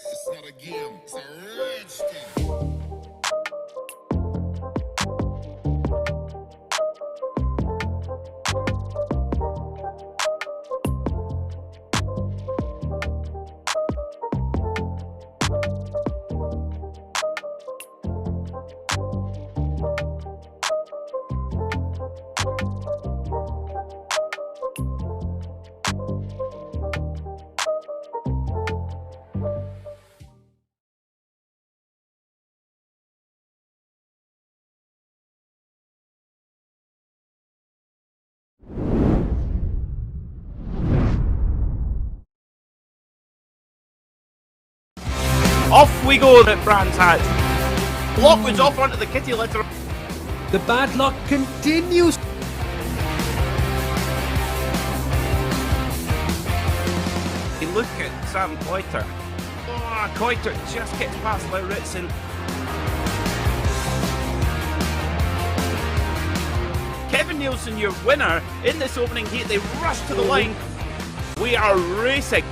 It's not a game, it's a rage thing. Off we go at Brands Hatch. Lockwood's off onto the kitty litter. The bad luck continues. You look at Sam Coiter. Oh, Coiter just gets past Lauritsen. Kevin Nielsen, your winner in this opening heat. They rush to the line. We are racing.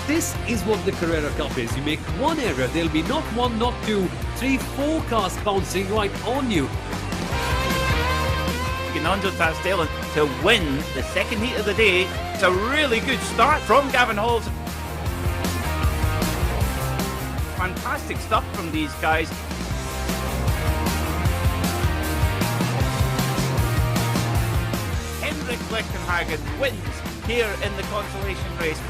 This is what the Carrera Cup is. You make one error, there'll be not one, not two, three, four cars bouncing right on you. Fernando Tastelin to win the second heat of the day. It's a really good start from Gavin Halls. Fantastic stuff from these guys. Henrik Lichtenhagen wins here in the consolation race.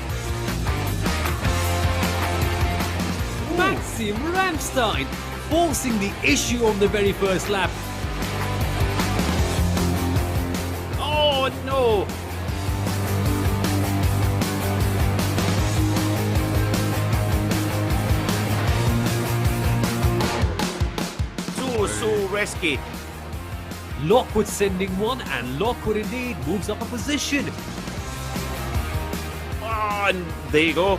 Maxim Ramstein forcing the issue on the very first lap. Oh no! So risky. Lockwood sending one, and Lockwood indeed moves up a position. Oh, and there you go,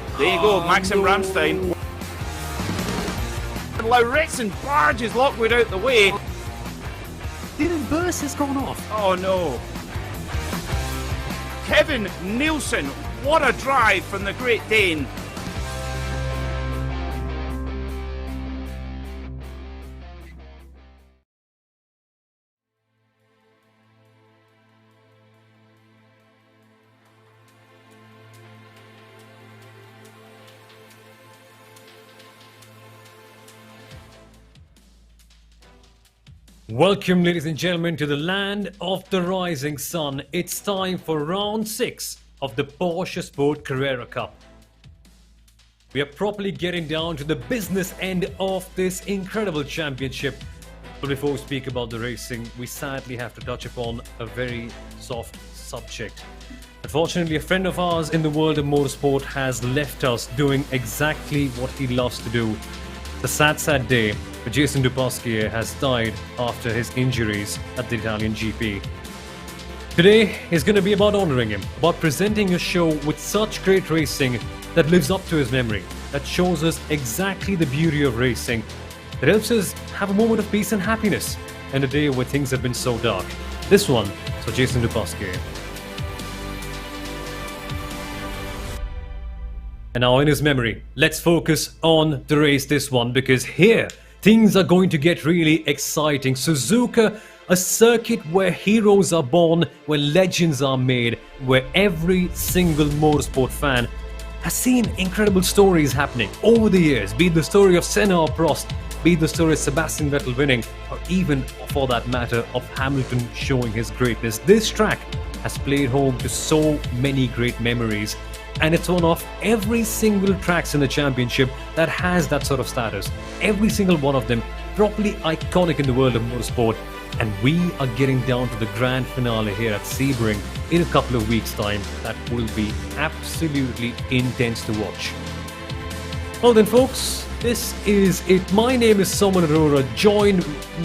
Maxim no. Ramstein. And Lauritsen barges Lockwood out the way. Dylan Burse has gone off. Oh no. Kevin Nielsen, what a drive from the Great Dane. Welcome, ladies and gentlemen, to the land of the rising sun. It's time for round 6 of the PorscheSport Carrera Cup. We are properly getting down to the business end of this incredible championship. But before we speak about the racing, we sadly have to touch upon a very soft subject. Unfortunately, a friend of ours in the world of motorsport has left us doing exactly what he loves to do. The sad day. Jason Dupasquier has died after his injuries at the Italian GP. Today is going to be about honouring him, about presenting a show with such great racing that lives up to his memory, that shows us exactly the beauty of racing, that helps us have a moment of peace and happiness in a day where things have been so dark. This one for Jason Dupasquier. And now in his memory, let's focus on the race this one, because here things are going to get really exciting. Suzuka, a circuit where heroes are born, where legends are made, where every single motorsport fan has seen incredible stories happening over the years. Be it the story of Senna or Prost, be it the story of Sebastian Vettel winning, or even, for that matter, of Hamilton showing his greatness. This track has played home to so many great memories. And it's one of every single tracks in the championship that has that sort of status. Every single one of them properly iconic in the world of motorsport. And we are getting down to the grand finale here at Sebring in a couple of weeks' time. That will be absolutely intense to watch. Well then, folks, this is it. My name is Soumil Arora.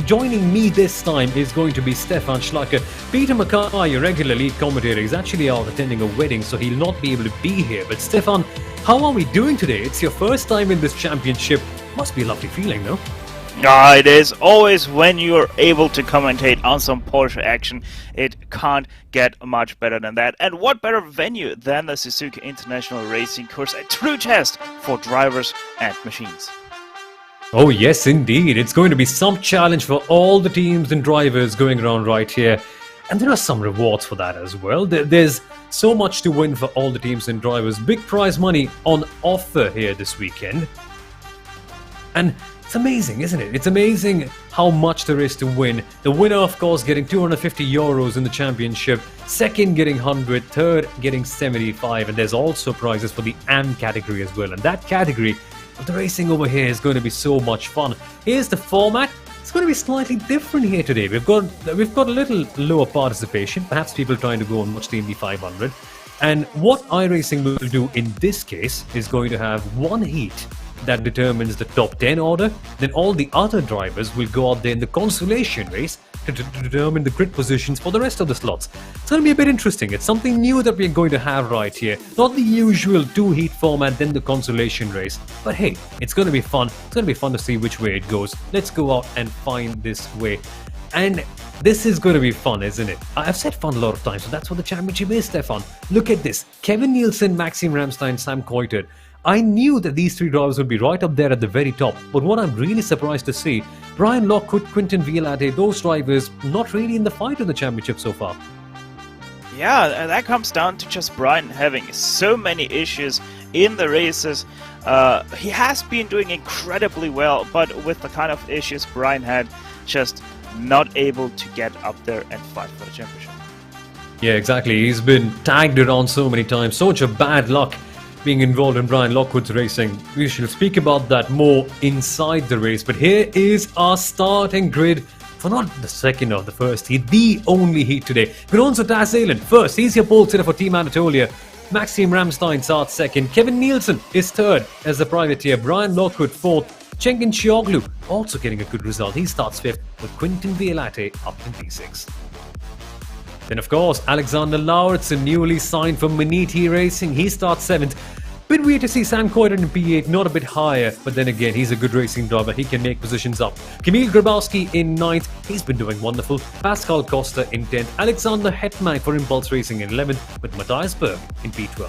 Joining me this time is going to be Stefan Schlacker. Peter MacKay, your regular lead commentator, is actually out attending a wedding, so he'll not be able to be here. But Stefan, how are we doing today? It's your first time in this championship. Must be a lovely feeling, no? It is always when you're able to commentate on some Porsche action. It can't get much better than that. And what better venue than the Suzuka International Racing Course, a true test for drivers and machines. Oh yes, indeed. It's going to be some challenge for all the teams and drivers going around right here. And there are some rewards for that as well. There's so much to win for all the teams and drivers. Big prize money on offer here this weekend. And it's amazing, isn't it? It's amazing how much there is to win. The winner, of course, getting €250 in the championship. Second getting 100, third getting 75, and there's also prizes for the AM category as well. And that category of the racing over here is going to be so much fun. Here's the format. It's going to be slightly different here today. We've got a little lower participation, perhaps people trying to go and watch the Indy 500. And what iRacing will do in this case is going to have one heat that determines the top 10 order. Then all the other drivers will go out there in the consolation race to determine the grid positions for the rest of the slots. It's going to be a bit interesting. It's something new that we're going to have right here. Not the usual 2-heat format, then the consolation race. But hey, it's going to be fun. It's going to be fun to see which way it goes. Let's go out and find this way. And this is going to be fun, isn't it? I've said fun a lot of times, so that's what the championship is, Stefan. Look at this. Kevin Nielsen, Maxime Ramstein, Sam Coitert. I knew that these three drivers would be right up there at the very top, but what I'm really surprised to see, Brian Lockwood, Quinton Violate, those drivers not really in the fight of the championship so far. Yeah, that comes down to just Brian having so many issues in the races. He has been doing incredibly well, but with the kind of issues Brian had, just not able to get up there and fight for the championship. Yeah, exactly. He's been tagged around so many times, so much of bad luck being involved in Brian Lockwood's racing. We shall speak about that more inside the race, but here is our starting grid for not the second or the first heat, the only heat today. Gronzo Taselen first, he's your pole sitter for Team Anatolia. Maxime Ramstein starts second, Kevin Nielsen is third as the privateer, Brian Lockwood fourth, Cengiz Cioglu also getting a good result, he starts fifth, with Quinton Violate up in P6. Then, of course, Alexander Lauritsen, newly signed from Maniti Racing. He starts 7th. Bit weird to see Sam Coitert in P8, not a bit higher, but then again, he's a good racing driver. He can make positions up. Kamil Grabowski in 9th. He's been doing wonderful. Pascal Costa in 10th. Alexander Hetman for Impulse Racing in 11th, with Matthias Berg in P12.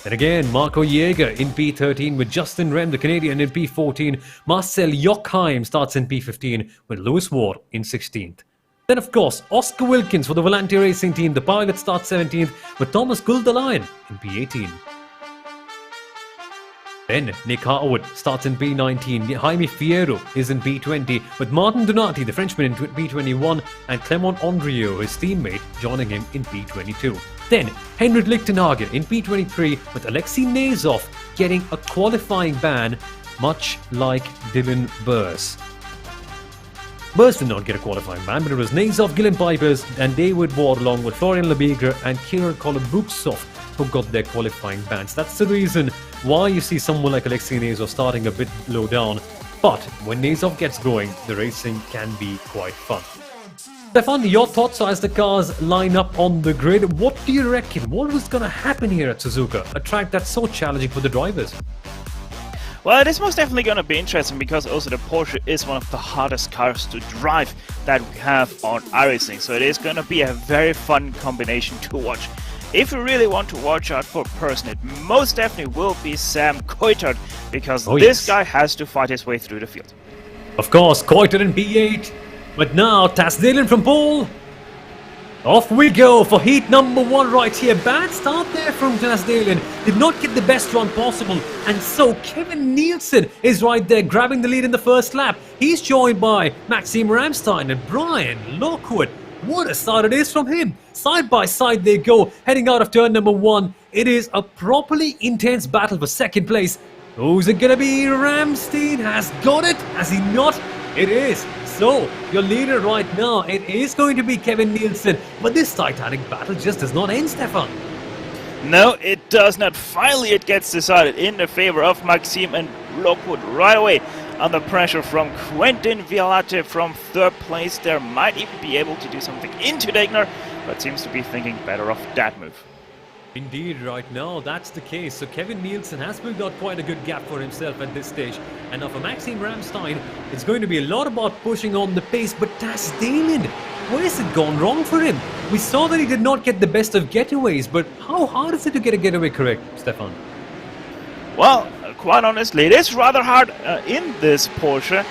Then again, Marco Jäger in P13 with Justin Rem, the Canadian, in P14. Marcel Jochheim starts in P15 with Lewis Ward in 16th. Then, of course, Oscar Wilkins for the Volante Racing team. The pilot starts 17th with Thomas Guldalainen in P18. Then Nick Harwood starts in P19, Jaime Fierro is in P20, with Martin Donati, the Frenchman, in P21, and Clement Andrieux, his teammate, joining him in P22. Then Henrik Lichtenhagen in P23, with Alexei Nazov getting a qualifying ban, much like Dylan Burrs. Burrs did not get a qualifying ban, but it was Nazov, Gillen Pipers, and David Ward, along with Florian Lebigre and Kieran Kolobuksov, who got their qualifying bans. That's the reason why you see someone like Alexei Nazov starting a bit low down. But when Nazov gets going, the racing can be quite fun. Stefan, your thoughts as the cars line up on the grid. What do you reckon? What was going to happen here at Suzuka, a track that's so challenging for the drivers? Well, it is most definitely going to be interesting because also the Porsche is one of the hardest cars to drive that we have on iRacing. So it is going to be a very fun combination to watch. If you really want to watch out for a person, it most definitely will be Sam Coulthard, because this guy has to fight his way through the field. Of course, Coulthard in P8, but now Taz Dillon from pole. Off we go for heat number 1 right here. Bad start there from Taz Dillon. Did not get the best run possible, and so Kevin Nielsen is right there grabbing the lead in the first lap. He's joined by Maxime Ramstein and Brian Lockwood. What a start it is from him. Side by side they go, heading out of turn number 1. It is a properly intense battle for second place. Who's it gonna be? Ramstein has got it. Has he not? It is. So, your leader right now, it is going to be Kevin Nielsen. But this titanic battle just does not end, Stefan. No, it does not. Finally, it gets decided in the favor of Maxime and Lockwood right away. Under pressure from Quentin Violate from 3rd place. There might even be able to do something into Degner, but seems to be thinking better of that move. Indeed, right now, that's the case. So Kevin Nielsen has built out quite a good gap for himself at this stage. And now for Maxime Ramstein, it's going to be a lot about pushing on the pace. But Taz Dillon, where has it gone wrong for him? We saw that he did not get the best of getaways, but how hard is it to get a getaway correct, Stefan? Well, quite honestly, it is rather hard in this Porsche,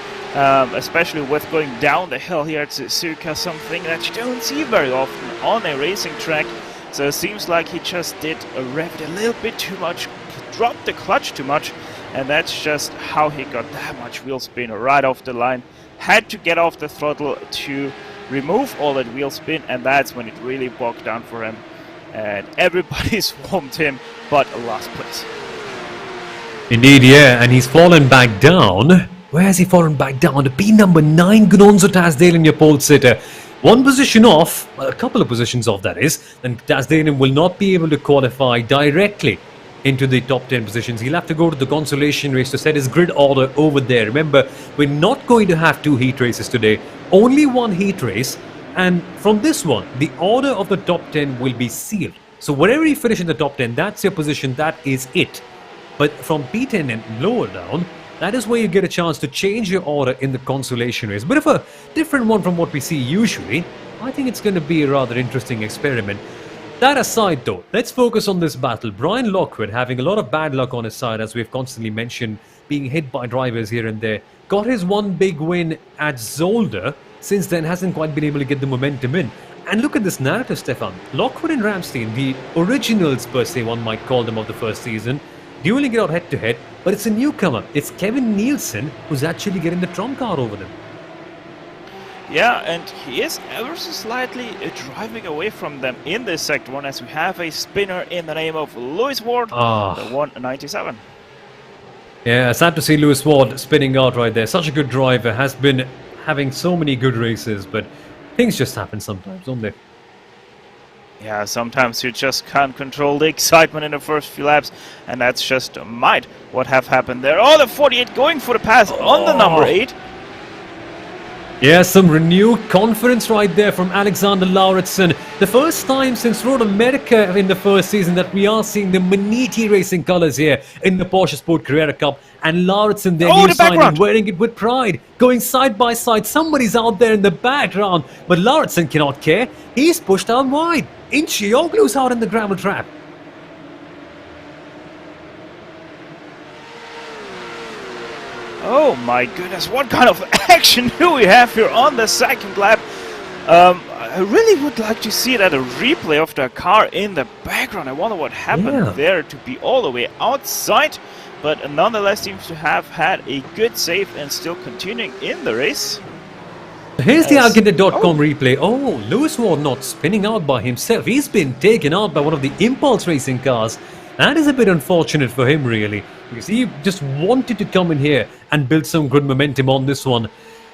especially with going down the hill here at Suzuka, something that you don't see very often on a racing track. So it seems like he just did rev it a little bit too much, dropped the clutch too much, and that's just how he got that much wheel spin right off the line. Had to get off the throttle to remove all that wheel spin, and that's when it really bogged down for him. And everybody swamped him, but last place. Indeed, yeah, and he's fallen back down. Where has he fallen back down? To P number 9, Gunonzo Taz Dillon, your pole sitter. One position off, well, a couple of positions off that is, then Taz Dillon will not be able to qualify directly into the top 10 positions. He'll have to go to the consolation race to set his grid order over there. Remember, we're not going to have 2 heat races today, only 1 heat race, and from this one, the order of the top 10 will be sealed. So wherever you finish in the top 10, that's your position, that is it. But from P10 and lower down, that is where you get a chance to change your order in the consolation race. Bit of a different one from what we see usually. I think it's going to be a rather interesting experiment. That aside though, let's focus on this battle. Brian Lockwood having a lot of bad luck on his side, as we've constantly mentioned, being hit by drivers here and there. Got his one big win at Zolder. Since then hasn't quite been able to get the momentum in. And look at this narrative, Stefan. Lockwood and Ramstein, the originals per se, one might call them, of the first season, dueling it out head to head, but it's a newcomer. It's Kevin Nielsen who's actually getting the trump card over them. Yeah, and he is ever so slightly driving away from them in this sector 1, as we have a spinner in the name of Lewis Ward, the 197. Yeah, sad to see Lewis Ward spinning out right there. Such a good driver, has been having so many good races, but things just happen sometimes, don't they? Yeah, sometimes you just can't control the excitement in the first few laps, and that's just might what have happened there. Oh, the 48 going for the pass on the number 8. Yeah, some renewed confidence right there from Alexander Lauritsen. The first time since Road America in the first season that we are seeing the Maniti Racing colours here in the PorscheSport Carrera Cup. And Lauritsen, their new signing, wearing it with pride, going side by side. Somebody's out there in the background, but Lauritsen cannot care. He's pushed out wide. Inchioglu's out in the gravel trap. Oh my goodness, what kind of action do we have here on the second lap? I really would like to see that a replay of the car in the background. I wonder what happened there to be all the way outside. but nonetheless seems to have had a good save and still continuing in the race. Here's the Alcantara.com replay. Oh, Lewis Ward not spinning out by himself. He's been taken out by one of the Impulse Racing cars. That is a bit unfortunate for him, really, because he just wanted to come in here and build some good momentum on this one.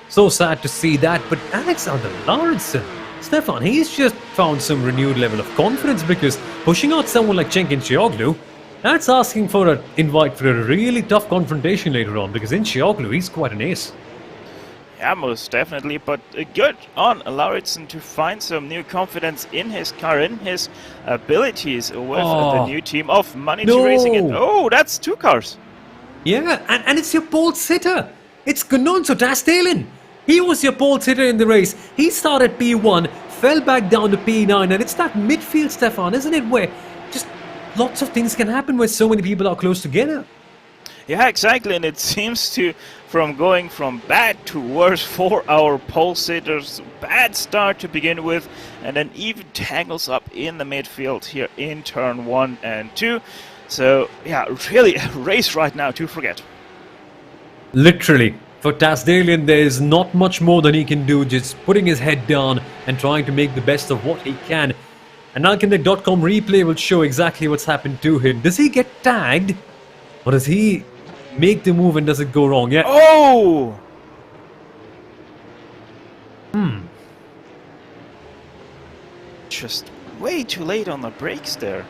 So sad to see that. But Alexander Lauritsen, Stefan, he's just found some renewed level of confidence, because pushing out someone like Cenk'In, that's asking for an invite for a really tough confrontation later on, because in Xiaoglu, he's quite an ace. Yeah, most definitely, but good on Lauritsen to find some new confidence in his car, in his abilities with the new team of Money to Racing. And oh, that's 2 cars. Yeah, and it's your pole sitter. It's Gunonso Tastelin. He was your pole sitter in the race. He started P1, fell back down to P9, and it's that midfield, Stefan, isn't it, where just lots of things can happen where so many people are close together. Yeah, exactly, and it seems to going from bad to worse for our pole sitters. Bad start to begin with, and then even tangles up in the midfield here in turn 1 and 2. So yeah, really a race right now to forget. Literally, for Tasdalian, there's not much more than he can do, just putting his head down and trying to make the best of what he can. And Alcantara.com replay will show exactly what's happened to him. Does he get tagged, or does he make the move and does it go wrong? Yeah. Oh! Just way too late on the brakes there.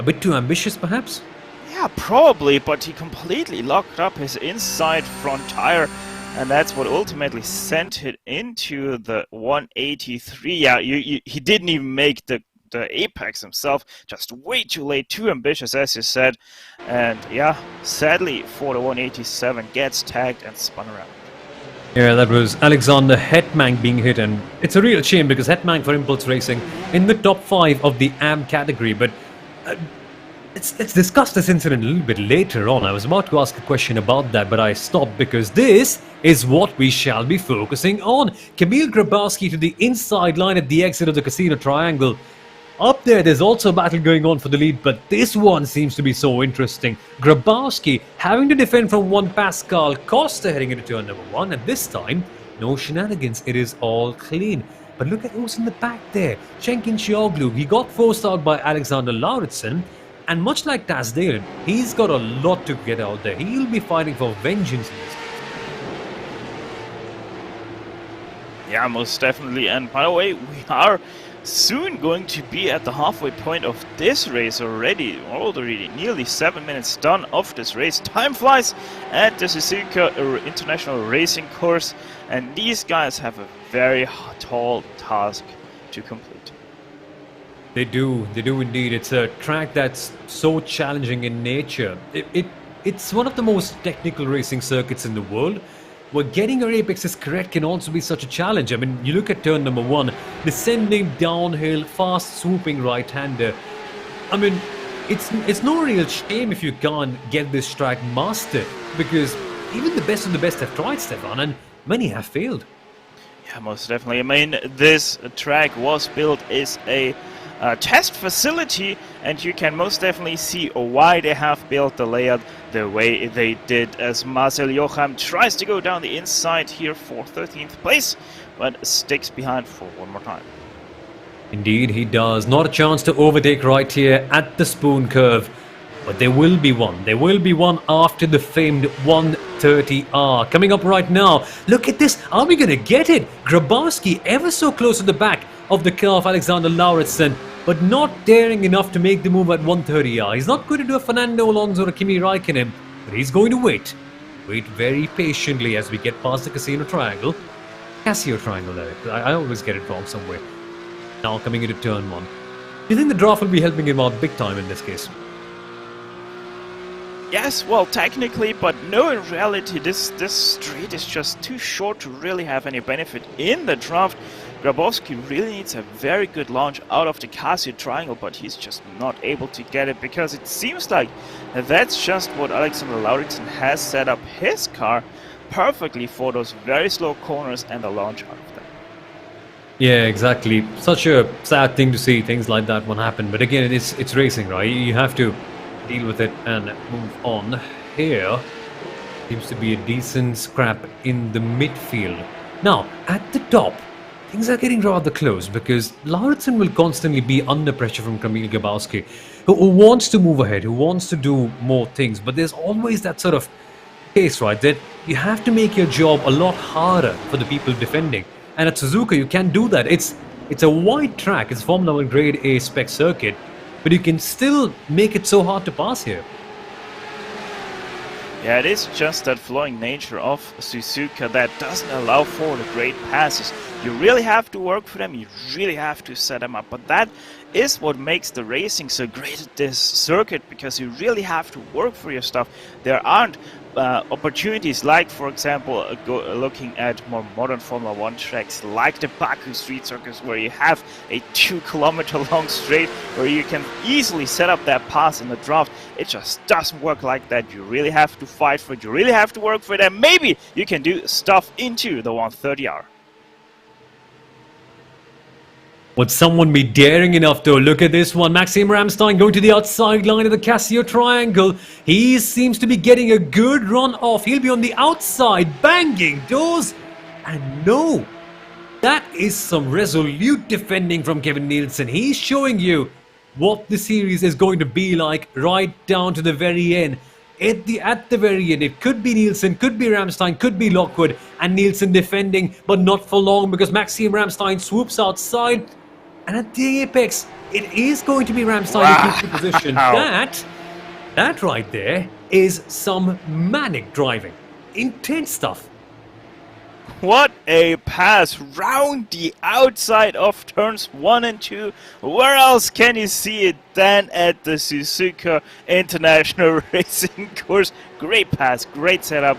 A bit too ambitious, perhaps? Yeah, probably, but he completely locked up his inside front tire, and that's what ultimately sent it into the 183. Yeah, he didn't even make the apex himself, just way too late, too ambitious, as you said. And yeah, sadly for the 187, gets tagged and spun around. Yeah, that was Alexander Hetman being hit, and it's a real shame because Hetman for Impulse Racing in the top 5 of the AM category. But let's discuss this incident a little bit later on. I was about to ask a question about that, but I stopped because this is what we shall be focusing on. Kamil Grabowski to the inside line at the exit of the Casino Triangle. Up there's also a battle going on for the lead, but this one seems to be so interesting. Grabowski having to defend from one Pascal Costa heading into turn number 1, and this time, no shenanigans, it is all clean. But look at who's in the back there. Cenk'In, he got forced out by Alexander Lauritsen, and much like Tasdalen, he's got a lot to get out there. He'll be fighting for vengeance in this case. Yeah, most definitely, and by the way, we are soon going to be at the halfway point of this race already. Nearly 7 minutes done of this race. Time flies at the Suzuka International Racing Course, and these guys have a very tall task to complete. They do indeed. It's a track that's so challenging in nature. It's one of the most technical racing circuits in the world, where getting your apexes correct can also be such a challenge. I mean, you look at turn number 1, descending downhill, fast swooping right-hander. I mean, it's no real shame if you can't get this track mastered, because even the best of the best have tried, Stefan, and many have failed. Yeah, most definitely. I mean, this track was built as a test facility, and you can most definitely see why they have built the layout the way they did, as Marcel Jocham tries to go down the inside here for 13th place, but sticks behind for one more time. Indeed, he does. Not a chance to overtake right here at the spoon curve, but there will be one. There will be one after the famed 130R. Coming up right now. Look at this. Are we going to get it? Grabowski ever so close to the back of the car of Alexander Lauritsen, but not daring enough to make the move at 130R. He's not going to do a Fernando Alonso or a Kimi Raikkonen, but he's going to wait. Wait very patiently as we get past the Casino Triangle. Casio Triangle there. I always get it wrong somewhere. Now coming into turn 1. Do you think the draft will be helping him out big time in this case? Yes, well, technically, but no, in reality, this straight is just too short to really have any benefit in the draft. Grabowski really needs a very good launch out of the Casio Triangle, but he's just not able to get it, because it seems like that's just what Alexander Lauritsen has set up his car perfectly for those very slow corners and the launch out of them. Yeah, exactly. Such a sad thing to see things like that one happen, but again, it's racing, right? You have to deal with it and move on. here. Seems to be a decent scrap in the midfield. Now, at the top, things are getting rather close because Lauritsen will constantly be under pressure from Kamil Gabowski, who wants to move ahead, who wants to do more things, but there's always that sort of case, right, that you have to make your job a lot harder for the people defending. And at Suzuka, you can do that. It's a wide track, it's Formula 1 Grade A spec circuit, but you can still make it so hard to pass here. Yeah, it is just that flowing nature of Suzuka that doesn't allow for the great passes. You really have to work for them, you really have to set them up, but that is what makes the racing so great at this circuit, because you really have to work for your stuff. There aren't opportunities like, for example, looking at more modern Formula 1 tracks like the Baku Street Circus, where you have a 2-kilometer long straight where you can easily set up that pass in the draft. It just doesn't work like that. You really have to fight for it, you really have to work for it, and maybe you can do stuff into the 130R. Would someone be daring enough to look at this one? Maxime Ramstein going to the outside line of the Casio triangle. He seems to be getting a good run off. He'll be on the outside, banging doors. And no, that is some resolute defending from Kevin Nielsen. He's showing you what the series is going to be like right down to the very end. At the very end, it could be Nielsen, could be Ramstein, could be Lockwood, and Nielsen defending, but not for long because Maxime Ramstein swoops outside. And at the apex, it is going to be Ramstein who keeps the position. That right there is some manic driving. Intense stuff. What a pass round the outside of turns 1 and 2. Where else can you see it than at the Suzuka International Racing Course? Great pass, great setup.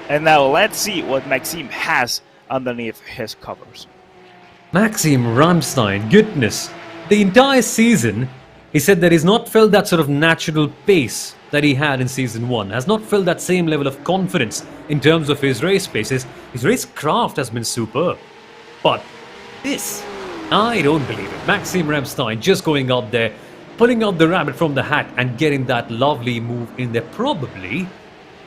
And now let's see what Maxime has underneath his covers. Maxime Ramstein, goodness. The entire season, he said that he's not felt that sort of natural pace that he had in Season 1. Has not felt that same level of confidence in terms of his race pace. His racecraft has been superb. But this, I don't believe it. Maxime Ramstein just going out there, pulling out the rabbit from the hat and getting that lovely move in there. Probably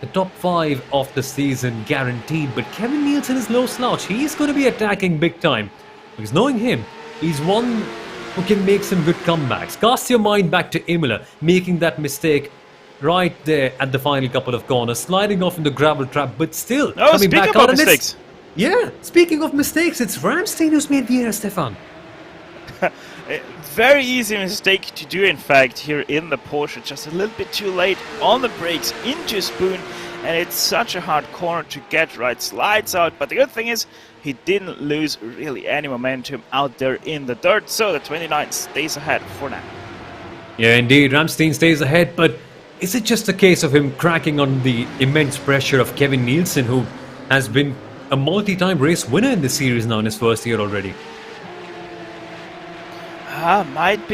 the top 5 of the season guaranteed. But Kevin Nielsen is no slouch. He's going to be attacking big time. Because knowing him, he's one who can make some good comebacks. Cast your mind back to Imola, making that mistake right there at the final couple of corners, sliding off in the gravel trap, but still coming back out. Mistakes. Yeah, speaking of mistakes, it's Ramstein who's made the error, Stefan. Very easy mistake to do, in fact, here in the Porsche. Just a little bit too late on the brakes into Spoon, and it's such a hard corner to get right. Slides out, but the good thing is he didn't lose really any momentum out there in the dirt, so the 29 stays ahead for now. Yeah, indeed, Ramstein stays ahead, but is it just a case of him cracking on the immense pressure of Kevin Nielsen, who has been a multi-time race winner in this series now in his first year already? Might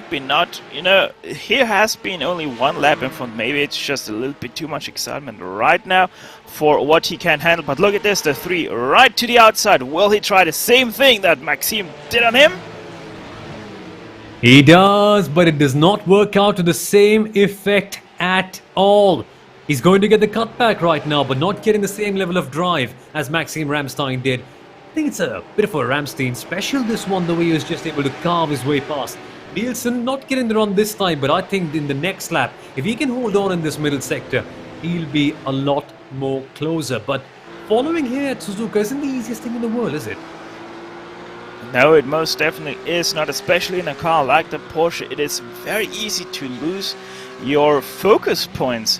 be not. You know, here has been only one lap in front. Maybe it's just a little bit too much excitement right now for what he can handle. But look at this, the 3 right to the outside. Will he try the same thing that Maxime did on him? He does, but it does not work out to the same effect at all. He's going to get the cutback right now, but not getting the same level of drive as Maxime Ramstein did. I think it's a bit of a Ramstein special, this one, the way he was just able to carve his way past. Nielsen not getting the run this time, but I think in the next lap, if he can hold on in this middle sector, he'll be a lot more closer. But following here at Suzuka isn't the easiest thing in the world, is it? No, it most definitely is not, especially in a car like the Porsche. It is very easy to lose your focus points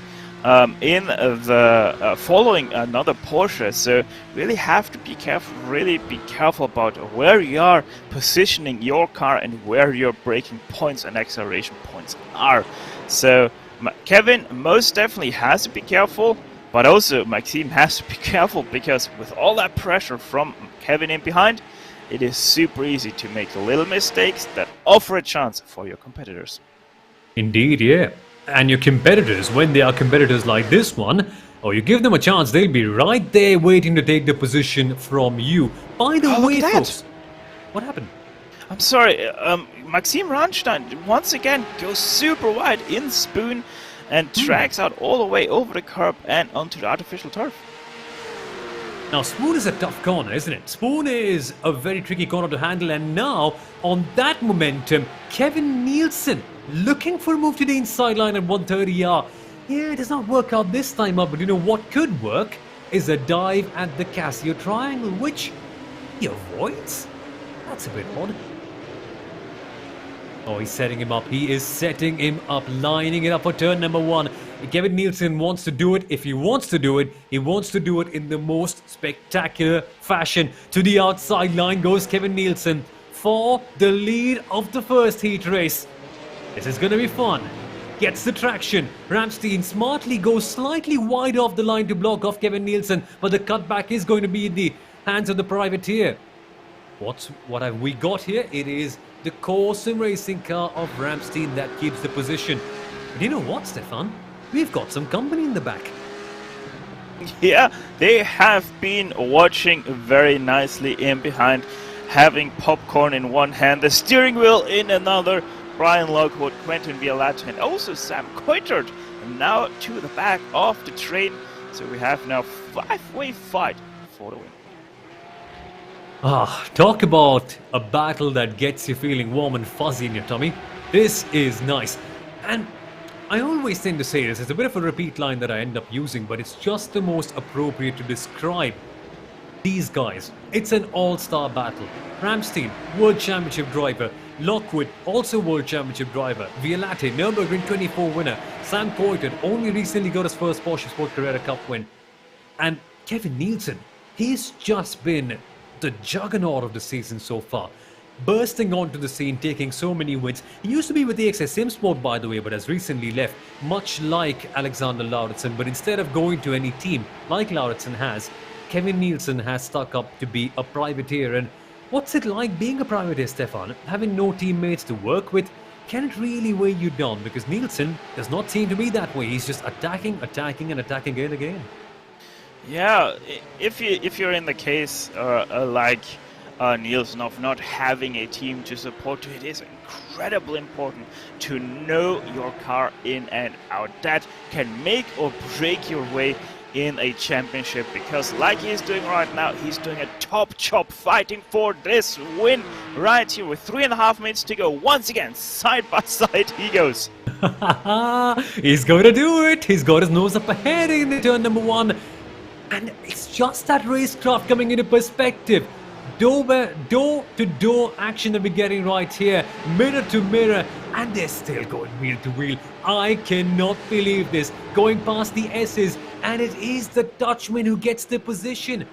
in the following another Porsche, so really have to be careful, really be careful about where you are positioning your car and where your braking points and acceleration points are. So Kevin most definitely has to be careful, but also Maxime has to be careful, because with all that pressure from Kevin in behind, it is super easy to make little mistakes that offer a chance for your competitors. Indeed, yeah. And your competitors, when they are competitors like this one, or you give them a chance, they'll be right there waiting to take the position from you. By the way, folks, what happened? I'm sorry, Maxime Ramstein once again goes super wide in Spoon, and drags out all the way over the curb and onto the artificial turf. Now, Spoon is a tough corner, isn't it? Spoon is a very tricky corner to handle, and now, on that momentum, Kevin Nielsen looking for a move to the inside line at 130R. Yeah, it does not work out this time up, but you know what could work is a dive at the Casio triangle, which he avoids? That's a bit odd. Oh, he's setting him up. He is setting him up, lining it up for turn number 1. Kevin Nielsen wants to do it. If he wants to do it, he wants to do it in the most spectacular fashion. To the outside line goes Kevin Nielsen for the lead of the first heat race. This is going to be fun. Gets the traction. Ramstein smartly goes slightly wide off the line to block off Kevin Nielsen, but the cutback is going to be in the hands of the privateer. What have we got here? It is the core sim racing car of Ramstein that keeps the position. But you know what, Stefan? We've got some company in the back. Yeah, they have been watching very nicely in behind, having popcorn in one hand, the steering wheel in another. Brian Lockwood, Quentin Violetta, and also Sam Coitert now to the back of the train. So we have now 5-way fight for the win. Talk about a battle that gets you feeling warm and fuzzy in your tummy. This is nice. And I always tend to say this, it's a bit of a repeat line that I end up using, but it's just the most appropriate to describe these guys. It's an all-star battle. Ramstein, World Championship driver. Lockwood, also World Championship driver. Violetta, Nürburgring 24 winner. Sam Coitert only recently got his first PorscheSport Carrera Cup win. And Kevin Nielsen, he's just been the juggernaut of the season so far. Bursting onto the scene, taking so many wins. He used to be with the AXS Simsport, by the way, but has recently left, much like Alexander Lauritsen. But instead of going to any team, like Lauritsen has, Kevin Nielsen has stuck up to be a privateer. And what's it like being a privateer, Stefan? Having no teammates to work with? Can it really weigh you down? Because Nielsen does not seem to be that way. He's just attacking and attacking again and again. Yeah, if you're in the case like Nielsen of not having a team to support you, it is incredibly important to know your car in and out. That can make or break your way in a championship, because like he's doing right now, he's doing a top job fighting for this win right here with 3.5 minutes to go. Once again, side by side he goes. He's going to do it. He's got his nose up ahead in the turn number 1. And it's just that racecraft coming into perspective. Door-to-door action that we're getting right here. Mirror to mirror. And they're still going wheel to wheel. I cannot believe this. Going past the S's. And it is the Dutchman who gets the position.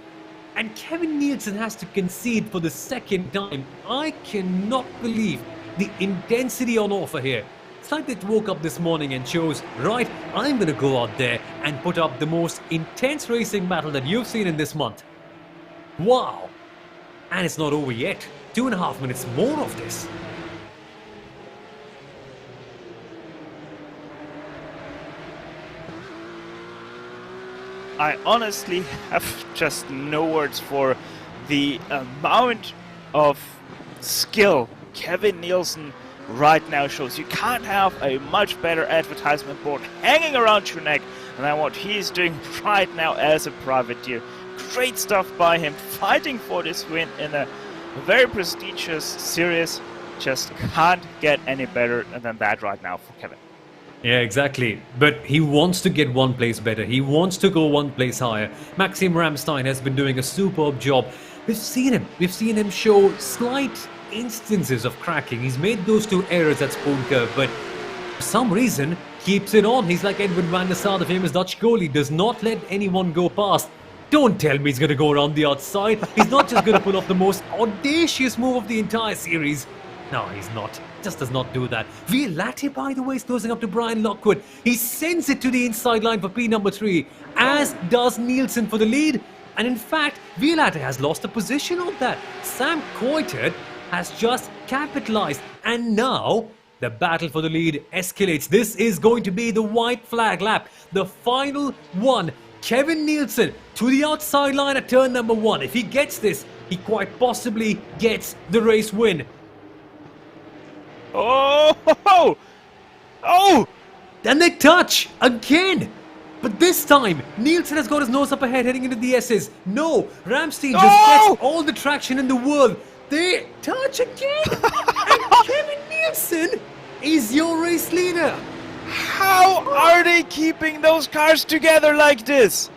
And Kevin Nielsen has to concede for the second time. I cannot believe the intensity on offer here. It's like they woke up this morning and chose, right, I'm going to go out there and put up the most intense racing battle that you've seen in this month. Wow. And it's not over yet. 2.5 minutes more of this. I honestly have just no words for the amount of skill Kevin Nielsen right now shows. You can't have a much better advertisement board hanging around your neck than what he's doing right now as a privateer. Great stuff by him, fighting for this win in a very prestigious series. Just can't get any better than that right now for Kevin. Yeah, exactly. But he wants to get one place better. He wants to go one place higher. Maxim Ramstein has been doing a superb job. We've seen him show slight instances of cracking. He's made those 2 errors at Spoon Curve, but for some reason keeps it on. He's like Edwin van der Sar, the famous Dutch goalie, does not let anyone go past. Don't tell me he's going to go around the outside. He's not just going to pull off the most audacious move of the entire series. No, he's not. Just does not do that. Violetta, by the way, is closing up to Brian Lockwood. He sends it to the inside line for P number 3, as does Nielsen for the lead. And in fact, Violetta has lost a position on that. Sam Coitert has just capitalized. And now, the battle for the lead escalates. This is going to be the white flag lap. The final one. Kevin Nielsen to the outside line at turn number 1. If he gets this, he quite possibly gets the race win. Oh! Then they touch again. But this time, Nielsen has got his nose up ahead heading into the S's. No, Ramstein just gets all the traction in the world. They touch again. And Kevin Nielsen is your race leader. How are they keeping those cars together like this?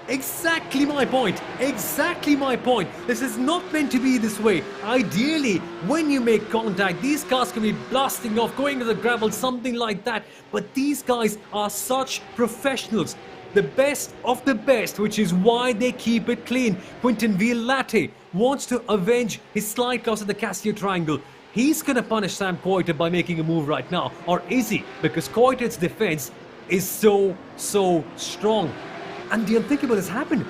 Exactly my point. Exactly my point. This is not meant to be this way. Ideally, when you make contact, these cars can be blasting off, going to the gravel, something like that. But these guys are such professionals. The best of the best, which is why they keep it clean. Quinton Violate wants to avenge his slide loss at the Casio Triangle. He's going to punish Sam Coiter by making a move right now. Or is he? Because Coiter's defense is so strong. And the unthinkable has happened.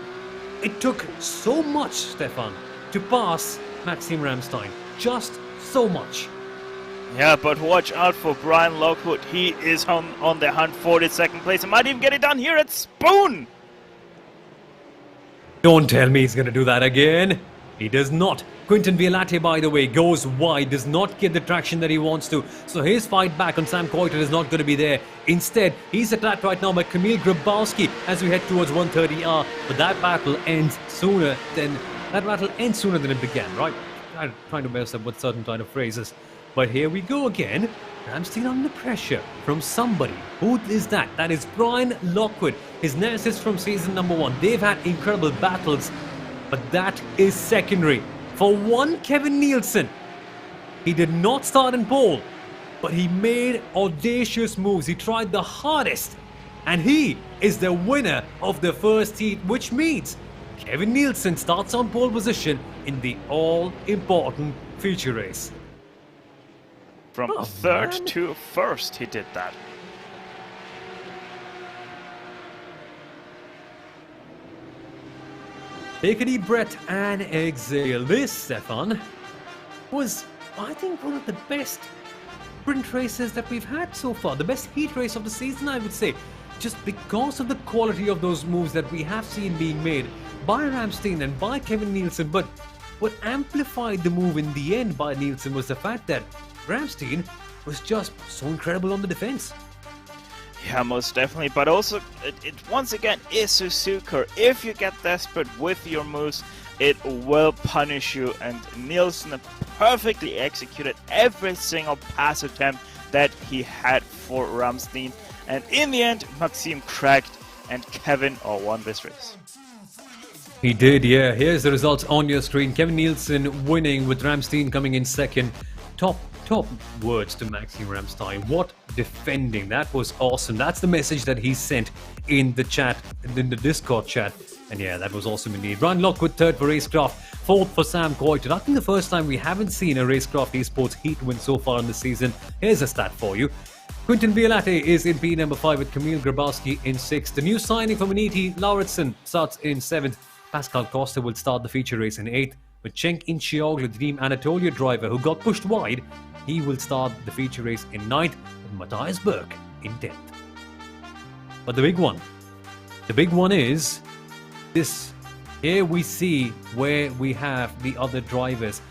It took so much, Stefan, to pass Maxime Ramstein. Just so much. Yeah, but watch out for Brian Lockwood. He is on the hunt for the second place and might even get it done here at Spoon. Don't tell me he's going to do that again. He does not. Quinton Violate, by the way, goes wide, does not get the traction that he wants to. So his fight back on Sam Coiter is not going to be there. Instead, he's attacked right now by Kamil Grabowski as we head towards 130R. But that battle ends sooner than it began, right? I'm trying to mess up with certain kind of phrases. But here we go again. Ramstein under pressure from somebody. Who is that? That is Brian Lockwood, his nemesis from season number 1. They've had incredible battles, but that is secondary. For one, Kevin Nielsen, he did not start in pole, but he made audacious moves. He tried the hardest, and he is the winner of the first heat, which means Kevin Nielsen starts on pole position in the all-important feature race. From third to first, he did that. Take a deep breath and exhale. This, Stefan, was, I think, one of the best sprint races that we've had so far. The best heat race of the season, I would say. Just because of the quality of those moves that we have seen being made by Ramstein and by Kevin Nielsen. But what amplified the move in the end by Nielsen was the fact that Ramstein was just so incredible on the defense. Yeah, most definitely, but also it once again is Suzuka. If you get desperate with your moves, it will punish you, and Nielsen perfectly executed every single pass attempt that he had for Ramstein, and in the end, Maxime cracked and Kevin won this race. He did, yeah. Here's the results on your screen. Kevin Nielsen winning with Ramstein coming in second. Top words to Maxime Ramstein. What defending. That was awesome. That's the message that he sent in the chat, in the Discord chat. And yeah, that was awesome indeed. Brian Lockwood third for Racecraft, fourth for Sam Coiter. I think the first time we haven't seen a Racecraft Esports heat win so far in the season. Here's a stat for you. Quinton Violate is in P number 5 with Kamil Grabowski in 6th. The new signing from Aniti Lauritsen starts in 7th. Pascal Costa will start the feature race in 8th. With Cenk Inchioglu, the Team Anatolia driver who got pushed wide, he will start the feature race in 9th, with Matthias Berg in 10th. But the big one is this. Here we see where we have the other drivers.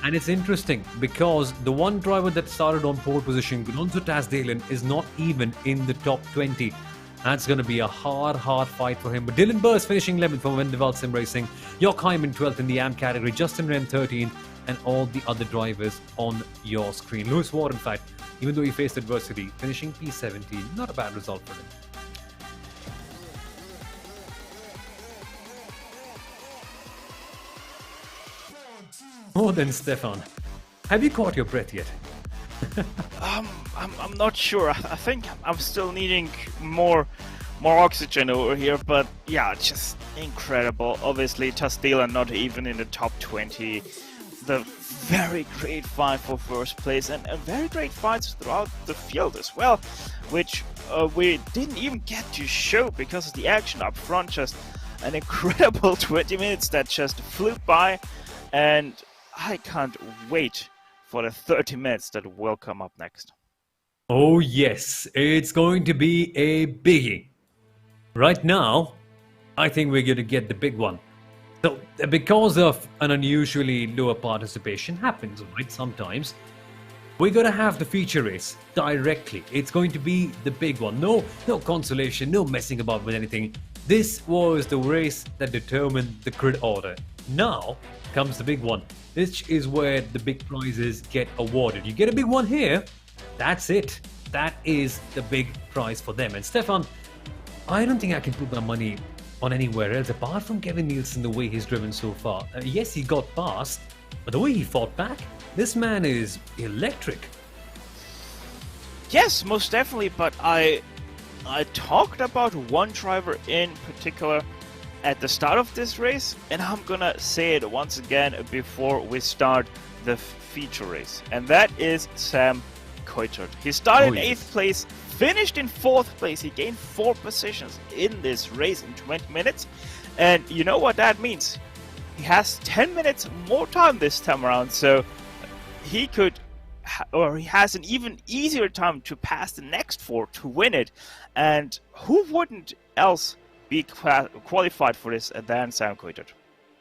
And it's interesting because the one driver that started on pole position, Gunonzo Tasdalen, is not even in the top 20. That's going to be a hard fight for him. But Dylan Burrs finishing 11th for Wendeval Sim Racing. Jock Hyman 12th in the AM category. Justin Wren 13th. And all the other drivers on your screen. Lewis Ward, in fact, even though he faced adversity, finishing P17. Not a bad result for him. Oh, then Stefan, have you caught your breath yet? I'm not sure. I think I'm still needing more oxygen over here, but yeah, just incredible. Obviously, Tasdalen not even in the top 20. The very great fight for first place, and very great fights throughout the field as well, which we didn't even get to show because of the action up front. Just an incredible 20 minutes that just flew by, and I can't wait for the 30 minutes that will come up next. Oh yes, it's going to be a biggie. Right now, I think we're going to get the big one. So, because of an unusually lower participation, happens, right, sometimes, we're going to have the feature race directly. It's going to be the big one. No consolation, no messing about with anything. This was the race that determined the grid order. Now comes the big one. This is where the big prizes get awarded. You get a big one here, that's it. That is the big prize for them. And Stefan, I don't think I can put my money on anywhere else apart from Kevin Nielsen, the way he's driven so far. Yes, he got past, but the way he fought back, this man is electric. Yes, most definitely, but I talked about one driver in particular at the start of this race, and I'm gonna say it once again before we start the feature race, and that is Sam Coulthard. He started in 8th place, finished in 4th place. He gained 4 positions in this race in 20 minutes, and you know what that means? He has 10 minutes more time this time around, so he could, or he has an even easier time to pass the next 4 to win it, and who wouldn't else be qualified for this than Sam Coulthard?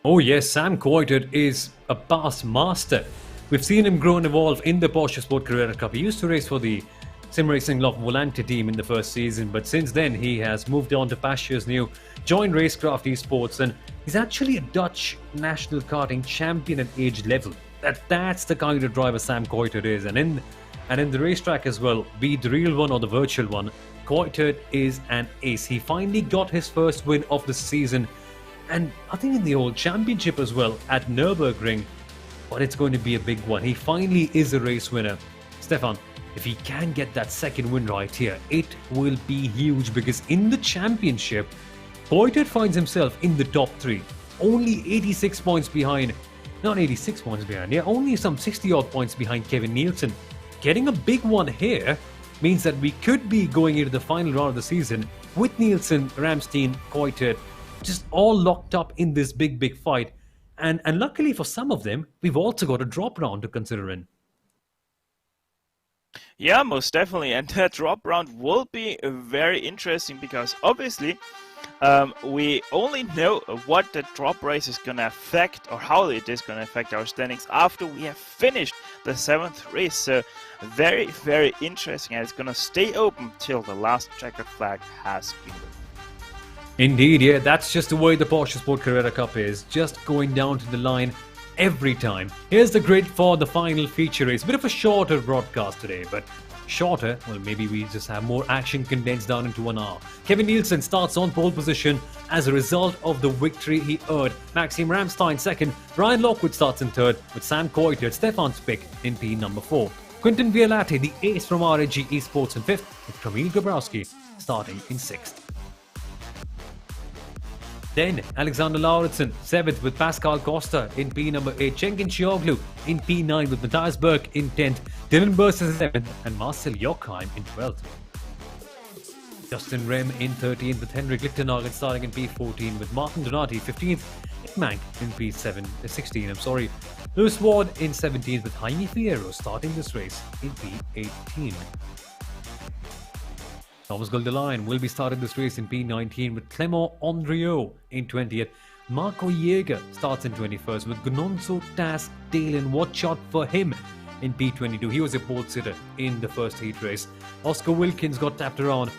Oh yes, Sam Coulthard is a past master. We've seen him grow and evolve in the PorscheSport Carrera Cup. He used to race for the Sim Racing Lockwood team in the first season, but since then he has moved on to pastures new, joined Racecraft Esports, and he's actually a Dutch national karting champion at age level. That's the kind of driver Sam Coulthard is, and in the racetrack as well, be it the real one or the virtual one, Coulthard is an ace. He finally got his first win of the season, and I think in the old championship as well at Nürburgring, but it's going to be a big one. He finally is a race winner. Stefan, if he can get that second win right here, it will be huge, because in the championship, Coulthard finds himself in the top 3, only 86 points behind. Not 86 points behind, yeah, only some 60 odd points behind Kevin Nielsen. Getting a big one here means that we could be going into the final round of the season with Nielsen, Ramstein, Coulthard just all locked up in this big fight. And luckily for some of them, we've also got a drop round to consider in. Yeah, most definitely, and that drop round will be very interesting, because obviously we only know what the drop race is going to affect, or how it is going to affect our standings after we have finished the 7th race. So very, very interesting, and it's going to stay open till the last checkered flag has been won. Indeed, yeah, that's just the way the PorscheSport Carrera Cup is, just going down to the line every time. Here's the grid for the final feature race. Bit of a shorter broadcast today, but shorter, well, maybe we just have more action condensed down into 1 hour. Kevin Nielsen starts on pole position as a result of the victory he earned. Maxime Ramstein second, Brian Lockwood starts in third, with Sam Coulthard, Stefan's pick, in P number 4. Quinton Violate, the ace from RAG Esports, in 5th, with Kamil Gabrowski starting in 6th. Then Alexander Lauritsen, 7th, with Pascal Costa in P number 8, Cengiz Cioglu in P9 with Matthias Berg in 10th, Dylan Burst in 7th, and Marcel Jochheim in 12th. Justin Rem in 13th, with Henrik Lichtenhagen starting in P14, with Martin Donati 15th, Mank in P16. Lewis Ward in 17th, with Jaime Fierro starting this race in P18. Thomas Goldelein will be starting this race in P19, with Clément Andriot in 20th. Marco Jäger starts in 21st, with Gnonzo Tas Dalen. Watch out for him in P22. He was a pole sitter in the first heat race. Oscar Wilkins got tapped around.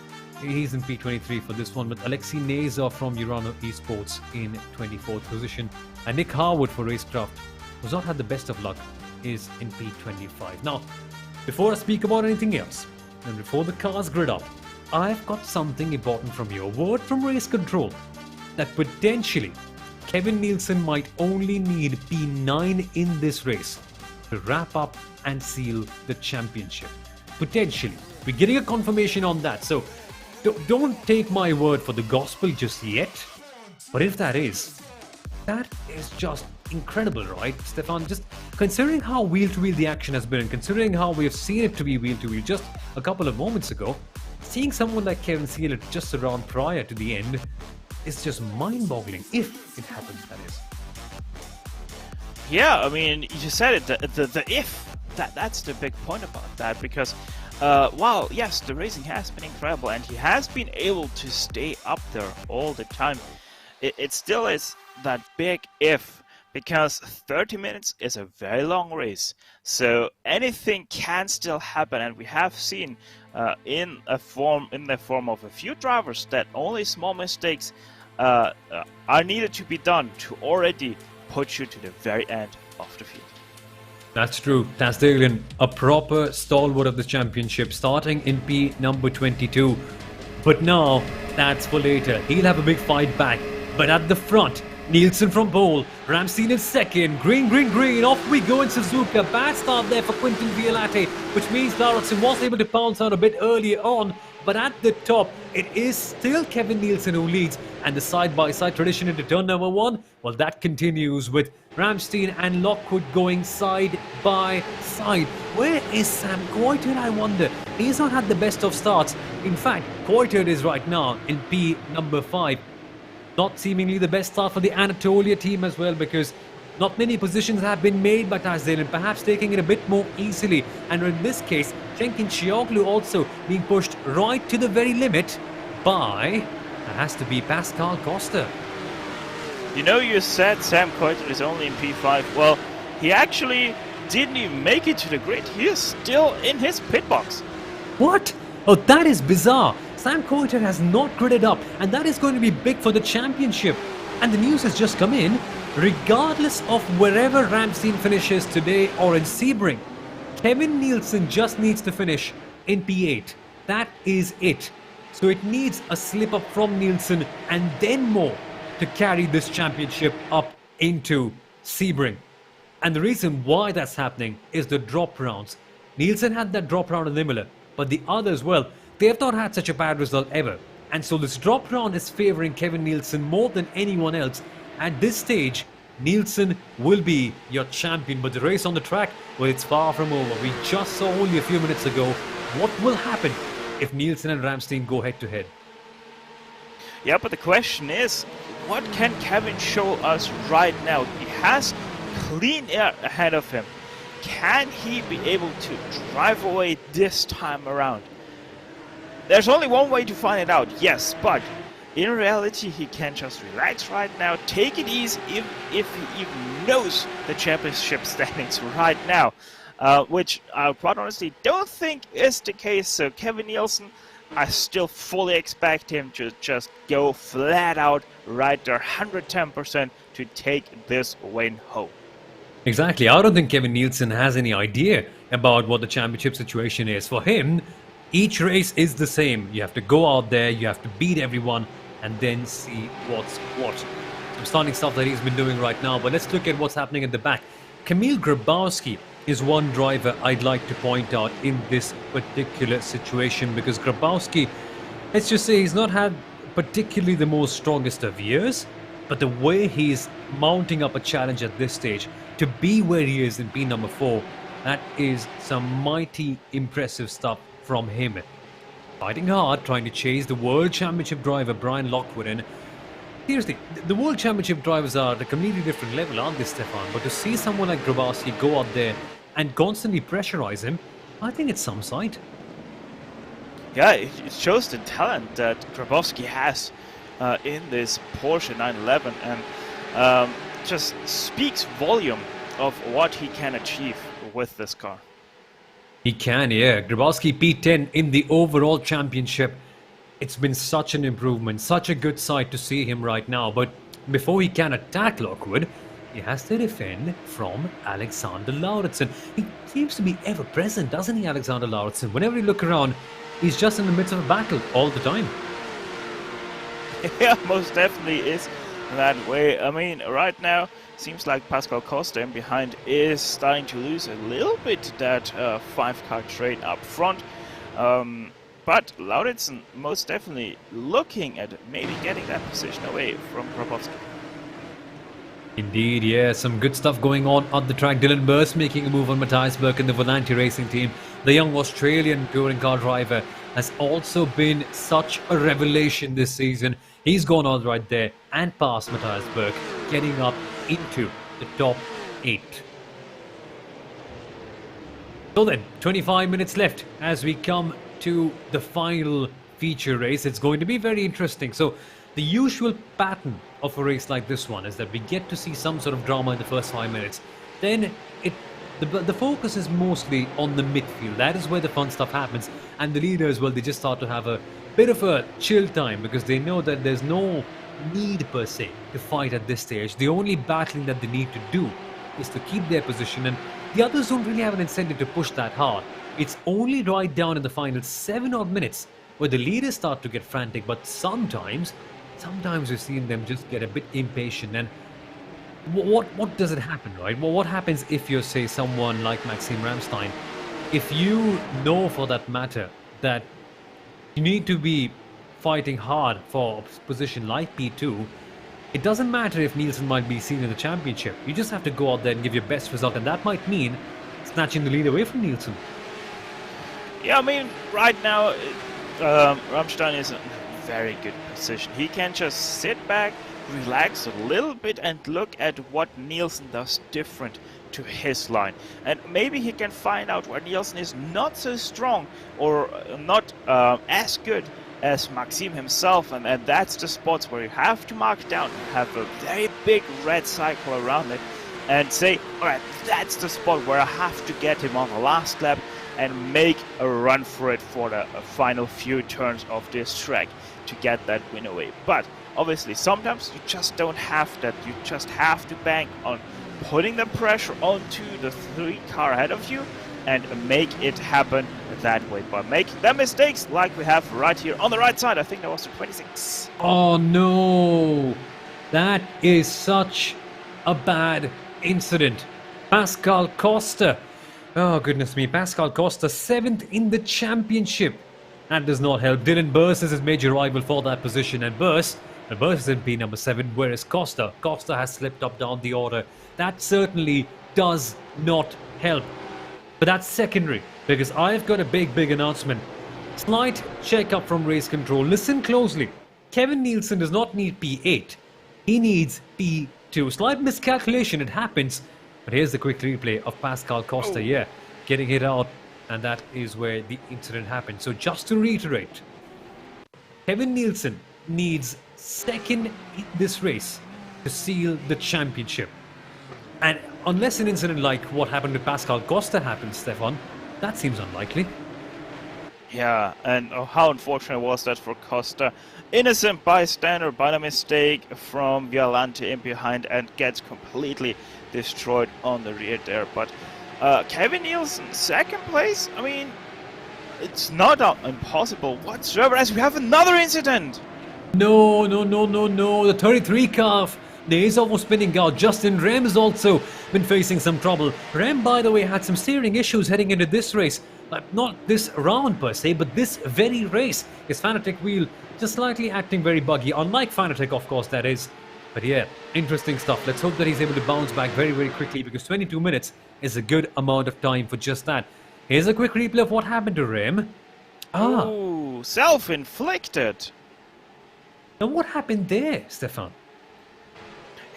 He's in P23 for this one, with Alexei Nazar from Urano Esports in 24th position. And Nick Harwood for Racecraft, who's not had the best of luck, is in P25. Now, before I speak about anything else, and before the cars grid up, I've got something important from you. A word from Race Control that potentially Kevin Nielsen might only need P9 in this race to wrap up and seal the championship. Potentially. We're getting a confirmation on that. So don't take my word for the gospel just yet. But if that is just incredible, right, Stefan? Just considering how wheel-to-wheel the action has been, and considering how we have seen it to be wheel-to-wheel just a couple of moments ago, seeing someone like Kevin Sealer just around prior to the end is just mind-boggling, if it happens, that is. Yeah, I mean, you said it, the if, that's the big point about that, because while, yes, the racing has been incredible, and he has been able to stay up there all the time, it still is that big if, because 30 minutes is a very long race, so anything can still happen, and we have seen in the form of a few drivers that only small mistakes are needed to be done to already put you to the very end of the field. That's true. Tasdalian, a proper stalwart of the championship, starting in P number 22. But now, that's for later. He'll have a big fight back. But at the front, Nielsen from pole, Ramstein in second, green, off we go in Suzuka. Bad start there for Quinton Violate, which means Lauritsen was able to pounce out a bit earlier on. But at the top, it is still Kevin Nielsen who leads. And the side-by-side tradition into turn number 1, well, that continues with Ramstein and Lockwood going side by side. Where is Sam Coulthard, I wonder? He's not had the best of starts. In fact, Coulthard is right now in P number 5. Not seemingly the best start for the Anatolia team as well, because not many positions have been made by Tasdalian, perhaps taking it a bit more easily. And in this case, Cengiz Cioglu also being pushed right to the very limit by, that has to be Pascal Costa. You know, you said Sam Coulthard is only in P5. Well, he actually didn't even make it to the grid. He is still in his pit box. What? Oh, that is bizarre. Sam Coulthard has not gridded up, and that is going to be big for the championship. And the news has just come in. Regardless of wherever Ramstein finishes today or in Sebring, Kevin Nielsen just needs to finish in P8. That is it. So it needs a slip up from Nielsen and then more to carry this championship up into Sebring. And the reason why that's happening is the drop rounds. Nielsen had that drop round in Imola, but the others, well, they have not had such a bad result ever. And so this drop round is favouring Kevin Nielsen more than anyone else. At this stage, Nielsen will be your champion, but the race on the track, well, it's far from over. We just saw only a few minutes ago what will happen if Nielsen and Ramstein go head to head. Yeah, but the question is, what can Kevin show us right now? He has clean air ahead of him. Can he be able to drive away this time around? There's only one way to find it out, yes, but in reality he can just relax right now, take it easy if he even knows the championship standings right now, which I quite honestly don't think is the case. So Kevin Nielsen, I still fully expect him to just go flat out right there, 110% to take this win home. Exactly. I don't think Kevin Nielsen has any idea about what the championship situation is. For him, each race is the same. You have to go out there, you have to beat everyone, and then see what's what. Some stunning stuff that he's been doing right now, but let's look at what's happening at the back. Kamil Grabowski is one driver I'd like to point out in this particular situation, because Grabowski, let's just say he's not had particularly the most strongest of years, but the way he's mounting up a challenge at this stage to be where he is in P number 4, that is some mighty impressive stuff from him. Fighting hard, trying to chase the World Championship driver Brian Lockwood. And seriously, the World Championship drivers are at a completely different level, aren't they, Stefan? But to see someone like Grabowski go out there and constantly pressurize him, I think it's some sight. Yeah, it shows the talent that Grabowski has in this Porsche 911, and just speaks volume of what he can achieve with this car. He can, yeah. Grabowski P10 in the overall championship. It's been such an improvement, such a good sight to see him right now. But before he can attack Lockwood, he has to defend from Alexander Lauritsen. He seems to be ever present, doesn't he, Alexander Lauritsen? Whenever you look around, he's just in the midst of a battle all the time. Yeah, most definitely is that way. I mean, right now, seems like Pascal Costa in behind is starting to lose a little bit that 5-car trade up front. But Lauritsen most definitely looking at maybe getting that position away from Grabowski. Indeed, yeah, some good stuff going on the track. Dylan Burst making a move on Matthias Berg in the Volante Racing team. The young Australian touring car driver has also been such a revelation this season. He's gone all right there and past Matthias Berg, getting up into the top 8. So then, 25 minutes left as we come to the final feature race. It's going to be very interesting. So the usual pattern of a race like this one is that we get to see some sort of drama in the first 5 minutes. Then the focus is mostly on the midfield. That is where the fun stuff happens. And the leaders, well, they just start to have a bit of a chill time because they know that there's no need per se to fight at this stage. The only battling that they need to do is to keep their position, and the others don't really have an incentive to push that hard. It's only right down in the final 7 odd minutes where the leaders start to get frantic, but sometimes we've seen them just get a bit impatient. And what does it happen, right? Well, what happens if you're, say, someone like Maxime Ramstein? If you know for that matter that you need to be fighting hard for a position like P2, it doesn't matter if Nielsen might be seen in the championship. You just have to go out there and give your best result, and that might mean snatching the lead away from Nielsen. Yeah, I mean, right now, Ramstein is in a very good position. He can just sit back, relax a little bit, and look at what Nielsen does different to his line. And maybe he can find out where Nielsen is not so strong or not as good as Maxime himself, and that's the spots where you have to mark down, have a very big red cycle around it, and say, alright, that's the spot where I have to get him on the last lap and make a run for it for the final few turns of this track to get that win away. But obviously sometimes you just don't have that. You just have to bank on putting the pressure onto the 3 car ahead of you and make it happen that way by making the mistakes like we have right here on the right side. I think that was the 26. Oh no, that is such a bad incident. Pascal Costa, oh goodness me, Pascal Costa 7th in the championship. That does not help. Dylan Burse is his major rival for that position, and Burse is in P number 7, whereas Costa has slipped up down the order. That certainly does not help. But that's secondary, because I've got a big announcement. Slight check-up from race control. Listen closely. Kevin Nielsen does not need P8. He needs P2. Slight miscalculation, it happens. But here's the quick replay of Pascal Costa, yeah, getting hit out. And that is where the incident happened. So just to reiterate, Kevin Nielsen needs 2nd in this race to seal the championship. And unless an incident like what happened to Pascal Costa happens, Stefan, that seems unlikely. Yeah, and how unfortunate was that for Costa. Innocent bystander by the mistake from Violante in behind and gets completely destroyed on the rear there. But Kevin Nielsen, 2nd place? I mean, it's not impossible whatsoever as we have another incident. No. The 33 car. The ace almost spinning out. Justin Rem has also been facing some trouble. Rem, by the way, had some steering issues heading into this race. Not this round per se, but this very race. His Fanatec wheel just slightly acting very buggy. Unlike Fanatec, of course, that is. But yeah, interesting stuff. Let's hope that he's able to bounce back very quickly, because 22 minutes is a good amount of time for just that. Here's a quick replay of what happened to Rem. Oh, self-inflicted. Now what happened there, Stefan?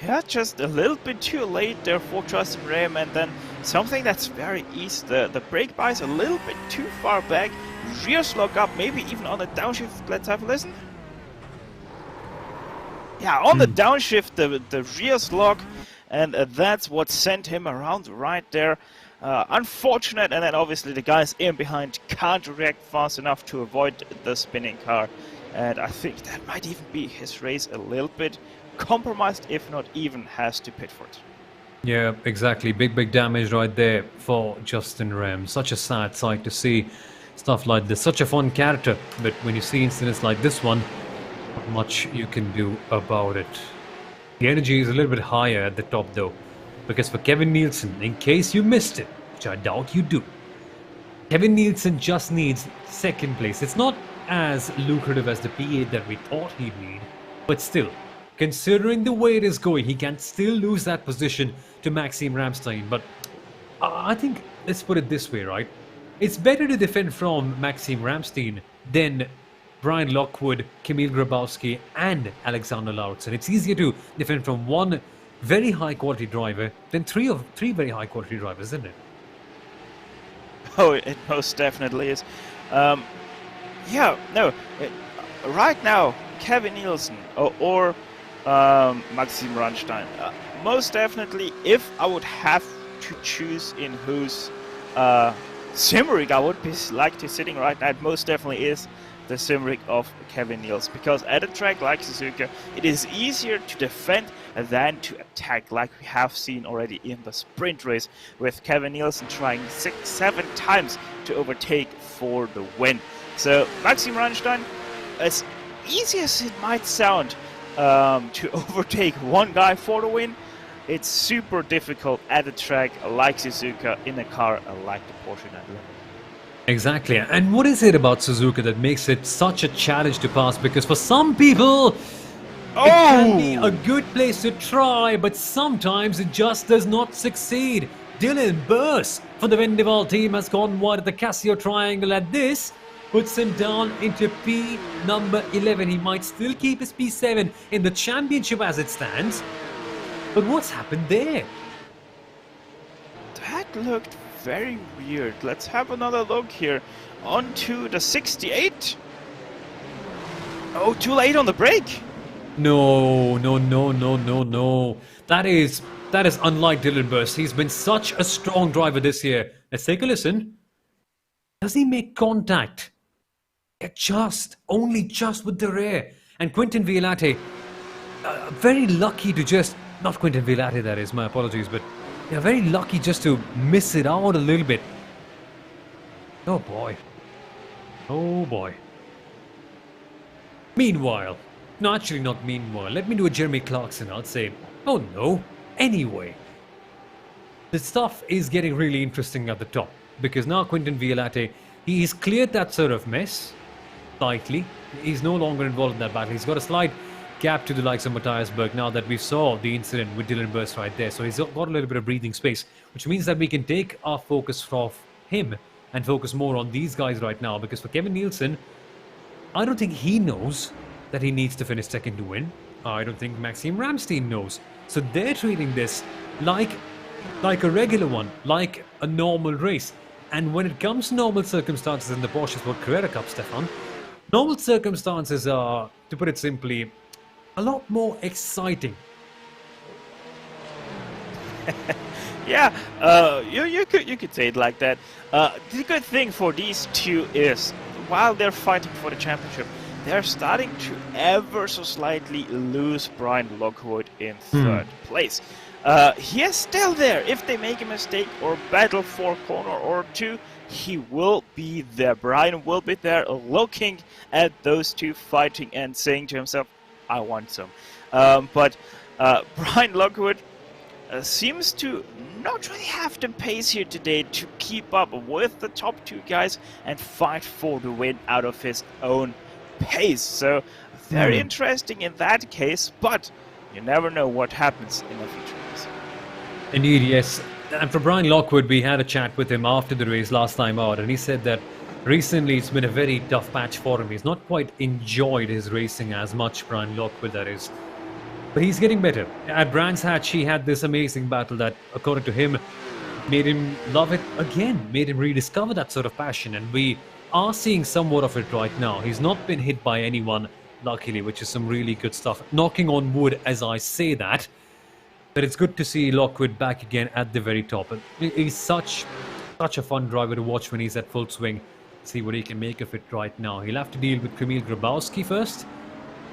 Yeah, just a little bit too late there for Justin Rem, and then something that's very easy. The brake bar is a little bit too far back. Rear slog up, maybe even on the downshift. Let's have a listen. Yeah, on the downshift, the rear slog, and that's what sent him around right there. Unfortunate, and then obviously the guys in behind can't react fast enough to avoid the spinning car. And I think that might even be his race a little bit compromised, if not even has to pit for it. Yeah, exactly. Big damage right there for Justin Rem. Such a sad sight to see stuff like this. Such a fun character, but when you see incidents like this one, not much you can do about it. The energy is a little bit higher at the top though, because for Kevin Nielsen, in case you missed it, which I doubt you do, Kevin Nielsen just needs 2nd place. It's not as lucrative as the P8 that we thought he'd need, but still, considering the way it is going, he can still lose that position to Maxime Ramstein. But I think, let's put it this way, right? It's better to defend from Maxime Ramstein than Brian Lockwood, Kamil Grabowski and Alexander Lauritsen. It's easier to defend from one very high quality driver than three very high quality drivers, isn't it? Oh, it most definitely is. Right now, Kevin Nielsen or Maxim Ranstein. Most definitely, if I would have to choose in whose sim rig I would be like to sitting right now, it most definitely is the sim rig of Kevin Nielsen, because at a track like Suzuka, it is easier to defend than to attack, like we have seen already in the sprint race with Kevin Nielsen trying 6-7 times to overtake for the win. So Maxim Ranstein, as easy as it might sound to overtake one guy for the win, it's super difficult at a track like Suzuka in a car like the Porsche 911. Exactly. And what is it about Suzuka that makes it such a challenge to pass? Because for some people, it can be a good place to try, but sometimes it just does not succeed. Dylan Burse for the Vendeval team has gone wide at the Casio triangle, and this puts him down into P number 11. He might still keep his P7 in the championship as it stands. But what's happened there? That looked very weird. Let's have another look here. On to the 68. Oh, too late on the brake. No. That is unlike Dylan Burst. He's been such a strong driver this year. Let's take a listen. Does he make contact? Only just with the rear. And Quinton Violate, very lucky to just, not Quinton Violate that is, my apologies, but yeah, very lucky just to miss it out a little bit. Oh boy. Meanwhile, no, actually not meanwhile, let me do a Jeremy Clarkson. I'll say, oh no, anyway. The stuff is getting really interesting at the top, because now Quinton Violate, he's cleared that sort of mess slightly. He's no longer involved in that battle. He's got a slight gap to the likes of Matthias Berg now that we saw the incident with Dylan Burst right there. So he's got a little bit of breathing space, which means that we can take our focus off him and focus more on these guys right now. Because for Kevin Nielsen, I don't think he knows that he needs to finish second to win. I don't think Maxim Ramstein knows. So they're treating this like a regular one, like a normal race. And when it comes to normal circumstances in the PorscheSport Carrera Cup, Stefan, normal circumstances are, to put it simply, a lot more exciting. Yeah, you could say it like that. The good thing for these two is, while they're fighting for the championship, they're starting to ever so slightly lose Brian Lockwood in third place. He is still there. If they make a mistake or battle for a corner or two, he will be there. Brian will be there looking at those two fighting and saying to himself, I want some. But Brian Lockwood seems to not really have the pace here today to keep up with the top two guys and fight for the win out of his own pace. So very interesting in that case, but you never know what happens in the future race. Indeed, yes. And for Brian Lockwood, we had a chat with him after the race last time out, and he said that recently it's been a very tough patch for him. He's not quite enjoyed his racing as much, Brian Lockwood that is. But he's getting better. At Brands Hatch, he had this amazing battle that, according to him, made him love it again, made him rediscover that sort of passion, and we are seeing somewhat of it right now. He's not been hit by anyone, luckily, which is some really good stuff. Knocking on wood as I say that, but it's good to see Lockwood back again at the very top. And he's such a fun driver to watch when he's at full swing. See what he can make of it right now. He'll have to deal with Kamil Grabowski first,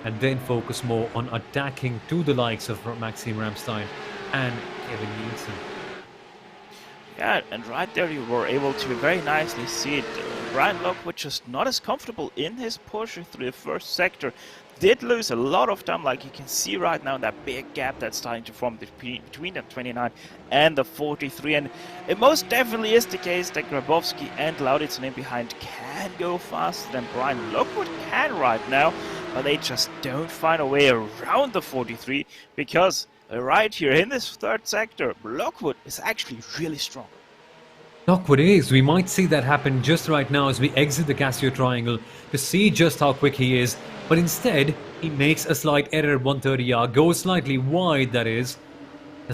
and then focus more on attacking to the likes of Maxim Ramstein and Kevin Nielsen. Yeah, and right there you were able to very nicely see it. Brian Lockwood just not as comfortable in his Porsche through the first sector. Did lose a lot of time, like you can see right now, that big gap that's starting to form between the 29 and the 43. And it most definitely is the case that Grabowski and Lauditz in behind can go faster than Brian Lockwood can right now, but they just don't find a way around the 43, because right here in this third sector, Lockwood is actually really strong. Lockwood is. We might see that happen just right now as we exit the Casio triangle to see just how quick he is. But instead, he makes a slight error at 130R, goes slightly wide, that is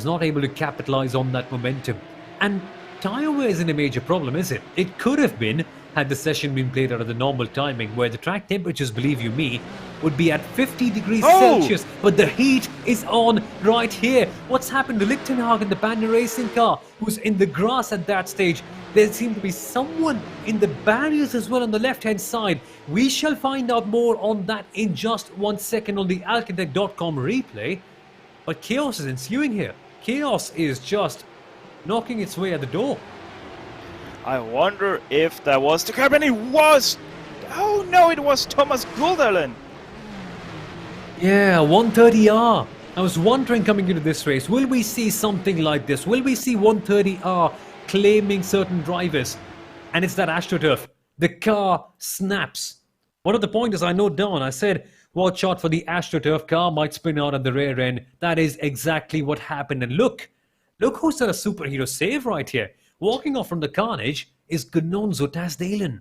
not able to capitalize on that momentum. And tyre wear isn't a major problem, is it? It could have been, had the session been played out at the normal timing, where the track temperatures, believe you me, would be at 50 degrees Celsius, but the heat is on right here. What's happened to Lichtenhagen, the Panda Racing car, who's in the grass at that stage? There seemed to be someone in the barriers as well on the left-hand side. We shall find out more on that in just 1 second on the Alcantech.com replay. But chaos is ensuing here. Chaos is just knocking its way at the door. I wonder if that was the curb, and it was! Oh no, it was Thomas Gulderlin! Yeah, 130R. I was wondering coming into this race, will we see something like this? Will we see 130R claiming certain drivers? And it's that AstroTurf. The car snaps. One of the pointers I note down, I said, watch out for the AstroTurf car, might spin out at the rear end. That is exactly what happened. And look who's done a superhero save right here. Walking off from the Carnage is Gnonzo Tasdalen.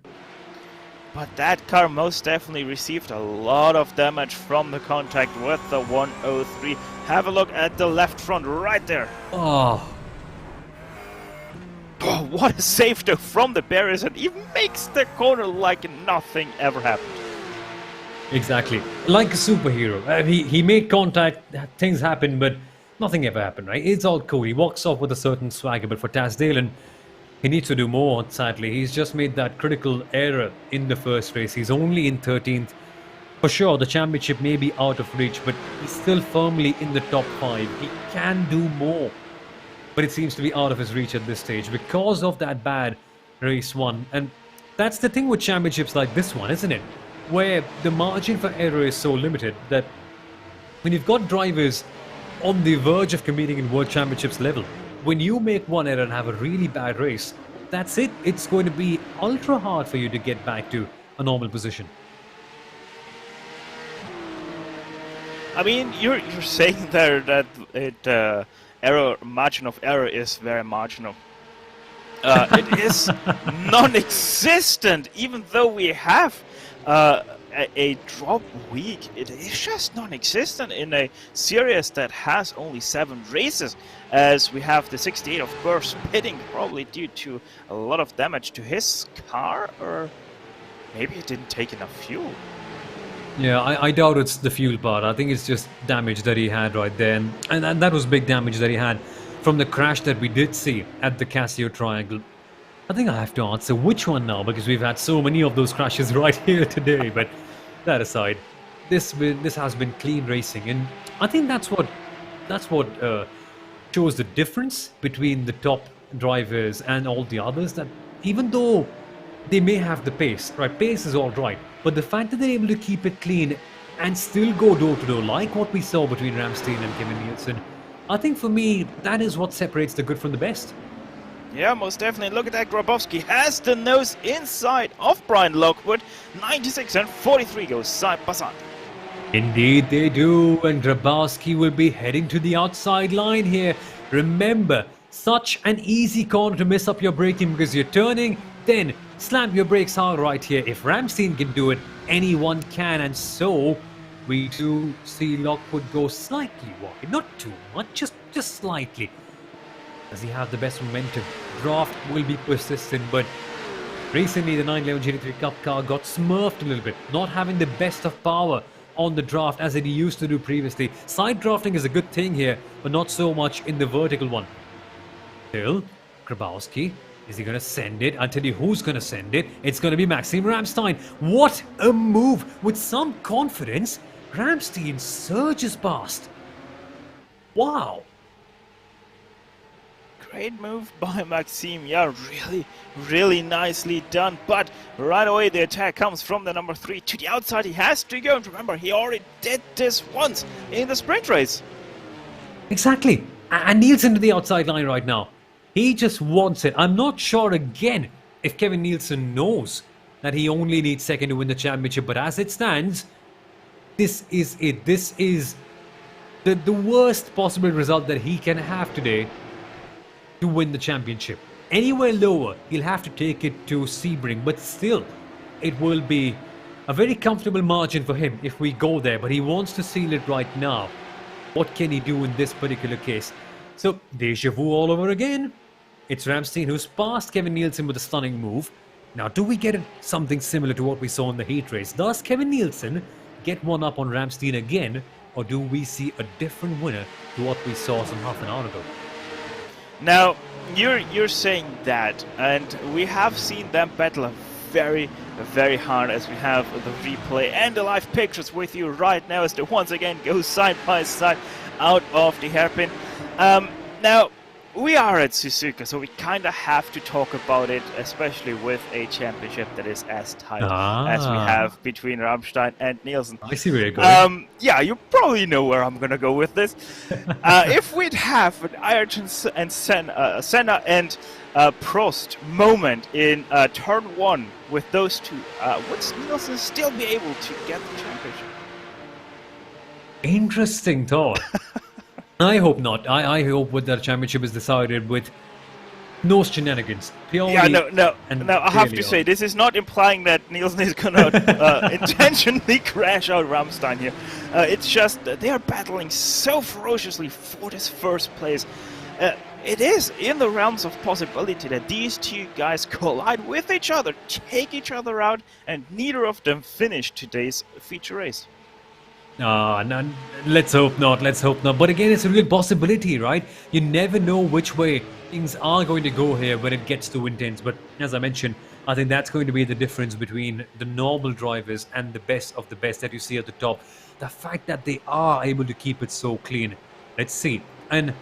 But that car most definitely received a lot of damage from the contact with the 103. Have a look at the left front right there. Oh, What a save though from the barriers, and even makes the corner like nothing ever happened. exactly. Like a superhero. He made contact, things happened, but nothing ever happened, right? It's all cool. He walks off with a certain swagger, but for Tasdalen, he needs to do more, sadly. He's just made that critical error in the first race. He's only in 13th. For sure, the championship may be out of reach, but he's still firmly in the top 5. He can do more. But it seems to be out of his reach at this stage because of that bad race 1. And that's the thing with championships like this one, isn't it? Where the margin for error is so limited that when you've got drivers on the verge of competing in World Championships level, when you make one error and have a really bad race, that's it. It's going to be ultra hard for you to get back to a normal position. I mean, you're saying there that margin of error is very marginal. It is non-existent, even though we have a drop week. It is just non-existent in a series that has only 7 races, as we have the 68 of course pitting probably due to a lot of damage to his car, or maybe he didn't take enough fuel. Yeah, I doubt it's the fuel part. I think it's just damage that he had right there, and that was big damage that he had from the crash that we did see at the Casio Triangle. I think I have to answer which one now, because we've had so many of those crashes right here today. But that aside, this has been clean racing, and I think that's what shows the difference between the top drivers and all the others. That even though they may have the pace, right? Pace is all right, but the fact that they're able to keep it clean and still go door to door, like what we saw between Ramstein and Kevin Nielsen, I think for me that is what separates the good from the best. Yeah, most definitely. Look at that. Grabowski has the nose inside of Brian Lockwood. 96 and 43 goes side by side. Indeed they do, and Grabowski will be heading to the outside line here. Remember, such an easy corner to mess up your braking because you're turning, then slam your brakes hard right here. If Ramstein can do it, anyone can, and so we do see Lockwood go slightly wide. Not too much, just slightly. Does he have the best momentum? Draft will be persistent, but recently the 911 GT3 Cup car got smurfed a little bit, not having the best of power on the draft as it used to do previously. Side drafting is a good thing here, but not so much in the vertical one. Still, Grabowski, is he going to send it? I'll tell you who's going to send it. It's going to be Maxim Ramstein. What a move! With some confidence, Ramstein surges past. Wow! Great move by Maxime. Yeah, really nicely done. But right away the attack comes from the number 3 to the outside. He has to go. And remember, he already did this once in the sprint race. Exactly. And Nielsen to the outside line right now. He just wants it. I'm not sure again if Kevin Nielsen knows that he only needs second to win the championship. But as it stands, this is it. This is the worst possible result that he can have today to win the championship. Anywhere lower, he'll have to take it to Sebring, but still, it will be a very comfortable margin for him if we go there, but he wants to seal it right now. What can he do in this particular case? So, deja vu all over again. It's Ramstein who's passed Kevin Nielsen with a stunning move. Now, do we get something similar to what we saw in the heat race? Does Kevin Nielsen get one up on Ramstein again, or do we see a different winner to what we saw some half an hour ago? Now, you're saying that, and we have seen them battle very, very hard, as we have the replay and the live pictures with you right now as they once again go side by side out of the hairpin. Now, we are at Suzuka, so we kind of have to talk about it, especially with a championship that is as tight as we have between Rammstein and Nielsen. I see where you're going. Yeah, you probably know where I'm going to go with this. If we'd have an Ayrton and Senna and Prost moment in turn 1 with those two, would Nielsen still be able to get the championship? Interesting thought. I hope not. I hope that the championship is decided with no shenanigans. Purely no. I have to say, this is not implying that Nielsen is going to intentionally crash out Rammstein here. It's just that they are battling so ferociously for this first place. It is in the realms of possibility that these two guys collide with each other, take each other out, and neither of them finish today's feature race. No, let's hope not, But again, it's a real possibility, right? You never know which way things are going to go here when it gets too intense. But as I mentioned, I think that's going to be the difference between the normal drivers and the best of the best that you see at the top. The fact that they are able to keep it so clean. Let's see. And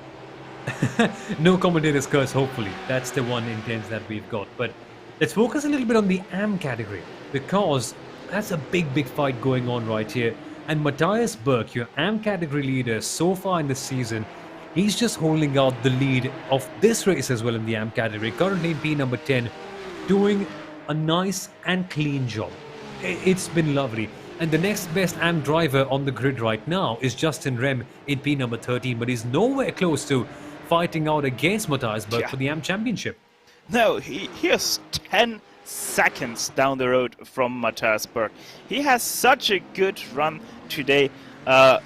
no commentator's curse, hopefully. That's the one intense that we've got. But let's focus a little bit on the AM category, because that's a big fight going on right here. And Matthias Berg, your AM category leader so far in the season, he's just holding out the lead of this race as well in the AM category. Currently in P number 10, doing a nice and clean job. It's been lovely. And the next best AM driver on the grid right now is Justin Rem in P number 13, but he's nowhere close to fighting out against Matthias Berg for the AM championship. No, he is 10 seconds down the road from Matthias Berg. He has such a good run today.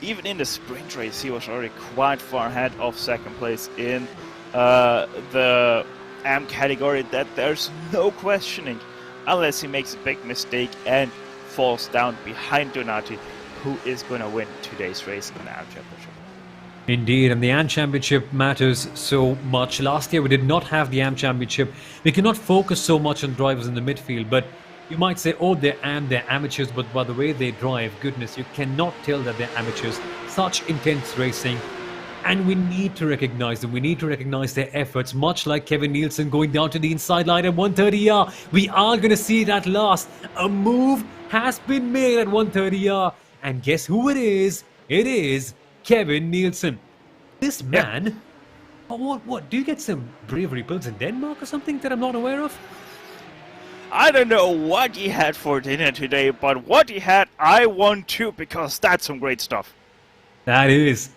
Even in the sprint race, he was already quite far ahead of second place in the AM category, that there's no questioning, unless he makes a big mistake and falls down behind Donati, who is going to win today's race in the AM championship. Indeed, and the AM Championship matters so much. Last year we did not have the AM Championship. We cannot focus so much on drivers in the midfield, but you might say, oh, they're amateurs, but by the way they drive, goodness, you cannot tell that they're amateurs. Such intense racing, and we need to recognize them. We need to recognize their efforts, much like Kevin Nielsen going down to the inside line at 130R. We are going to see that last. A move has been made at 130R, and guess who it is? It is Kevin Nielsen. This man, what? Do you get some bravery pills in Denmark or something that I'm not aware of? I don't know what he had for dinner today, but what he had, I want too, because that's some great stuff. That is.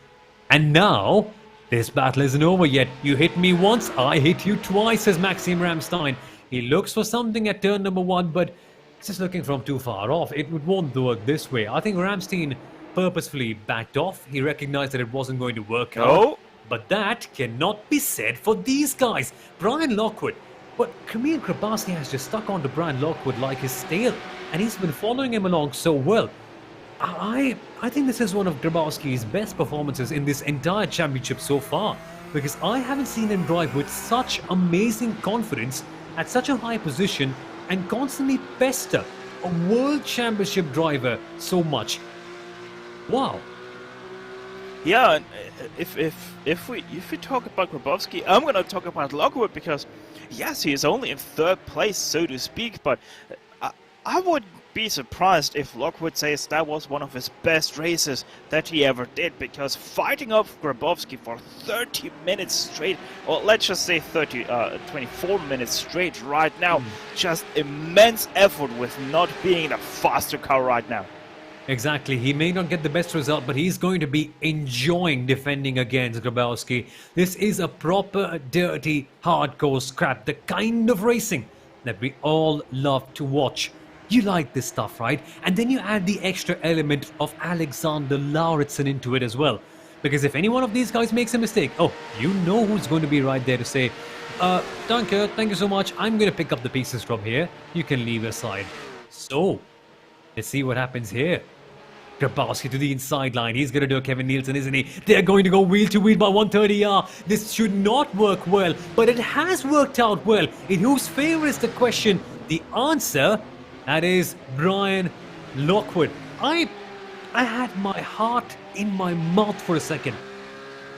And now, this battle isn't over yet. You hit me once, I hit you twice, says Maxime Ramstein. He looks for something at turn number 1, but it's just looking from too far off. It won't work this way. I think Ramstein purposefully backed off. He recognized that it wasn't going to work out. But that cannot be said for these guys. Brian Lockwood. But Kamil Grabowski has just stuck onto Brian Lockwood like his tail, and he's been following him along so well. I think this is one of Grabowski's best performances in this entire championship so far, because I haven't seen him drive with such amazing confidence at such a high position and constantly pester a world championship driver so much. Wow. Yeah, if we talk about Grabowski, I'm going to talk about Lockwood, because yes, he is only in third place, so to speak, but I wouldn't be surprised if Lockwood says that was one of his best races that he ever did, because fighting off Grabowski for 30 minutes straight, or let's just say 24 minutes straight right now, just immense effort with not being in a faster car right now. Exactly. He may not get the best result, but he's going to be enjoying defending against Grabowski. This is a proper, dirty, hardcore scrap. The kind of racing that we all love to watch. You like this stuff, right? And then you add the extra element of Alexander Lauritsen into it as well. Because if any one of these guys makes a mistake, oh, you know who's going to be right there to say, Dunker, thank you so much. I'm going to pick up the pieces from here. You can leave aside. So, let's see what happens here. Grabowski to the inside line. He's going to do a Kevin Nielsen, isn't he? They're going to go wheel to wheel by 130R. This should not work well, but it has worked out well. In whose favor is the question? The answer, that is Brian Lockwood. I had my heart in my mouth for a second.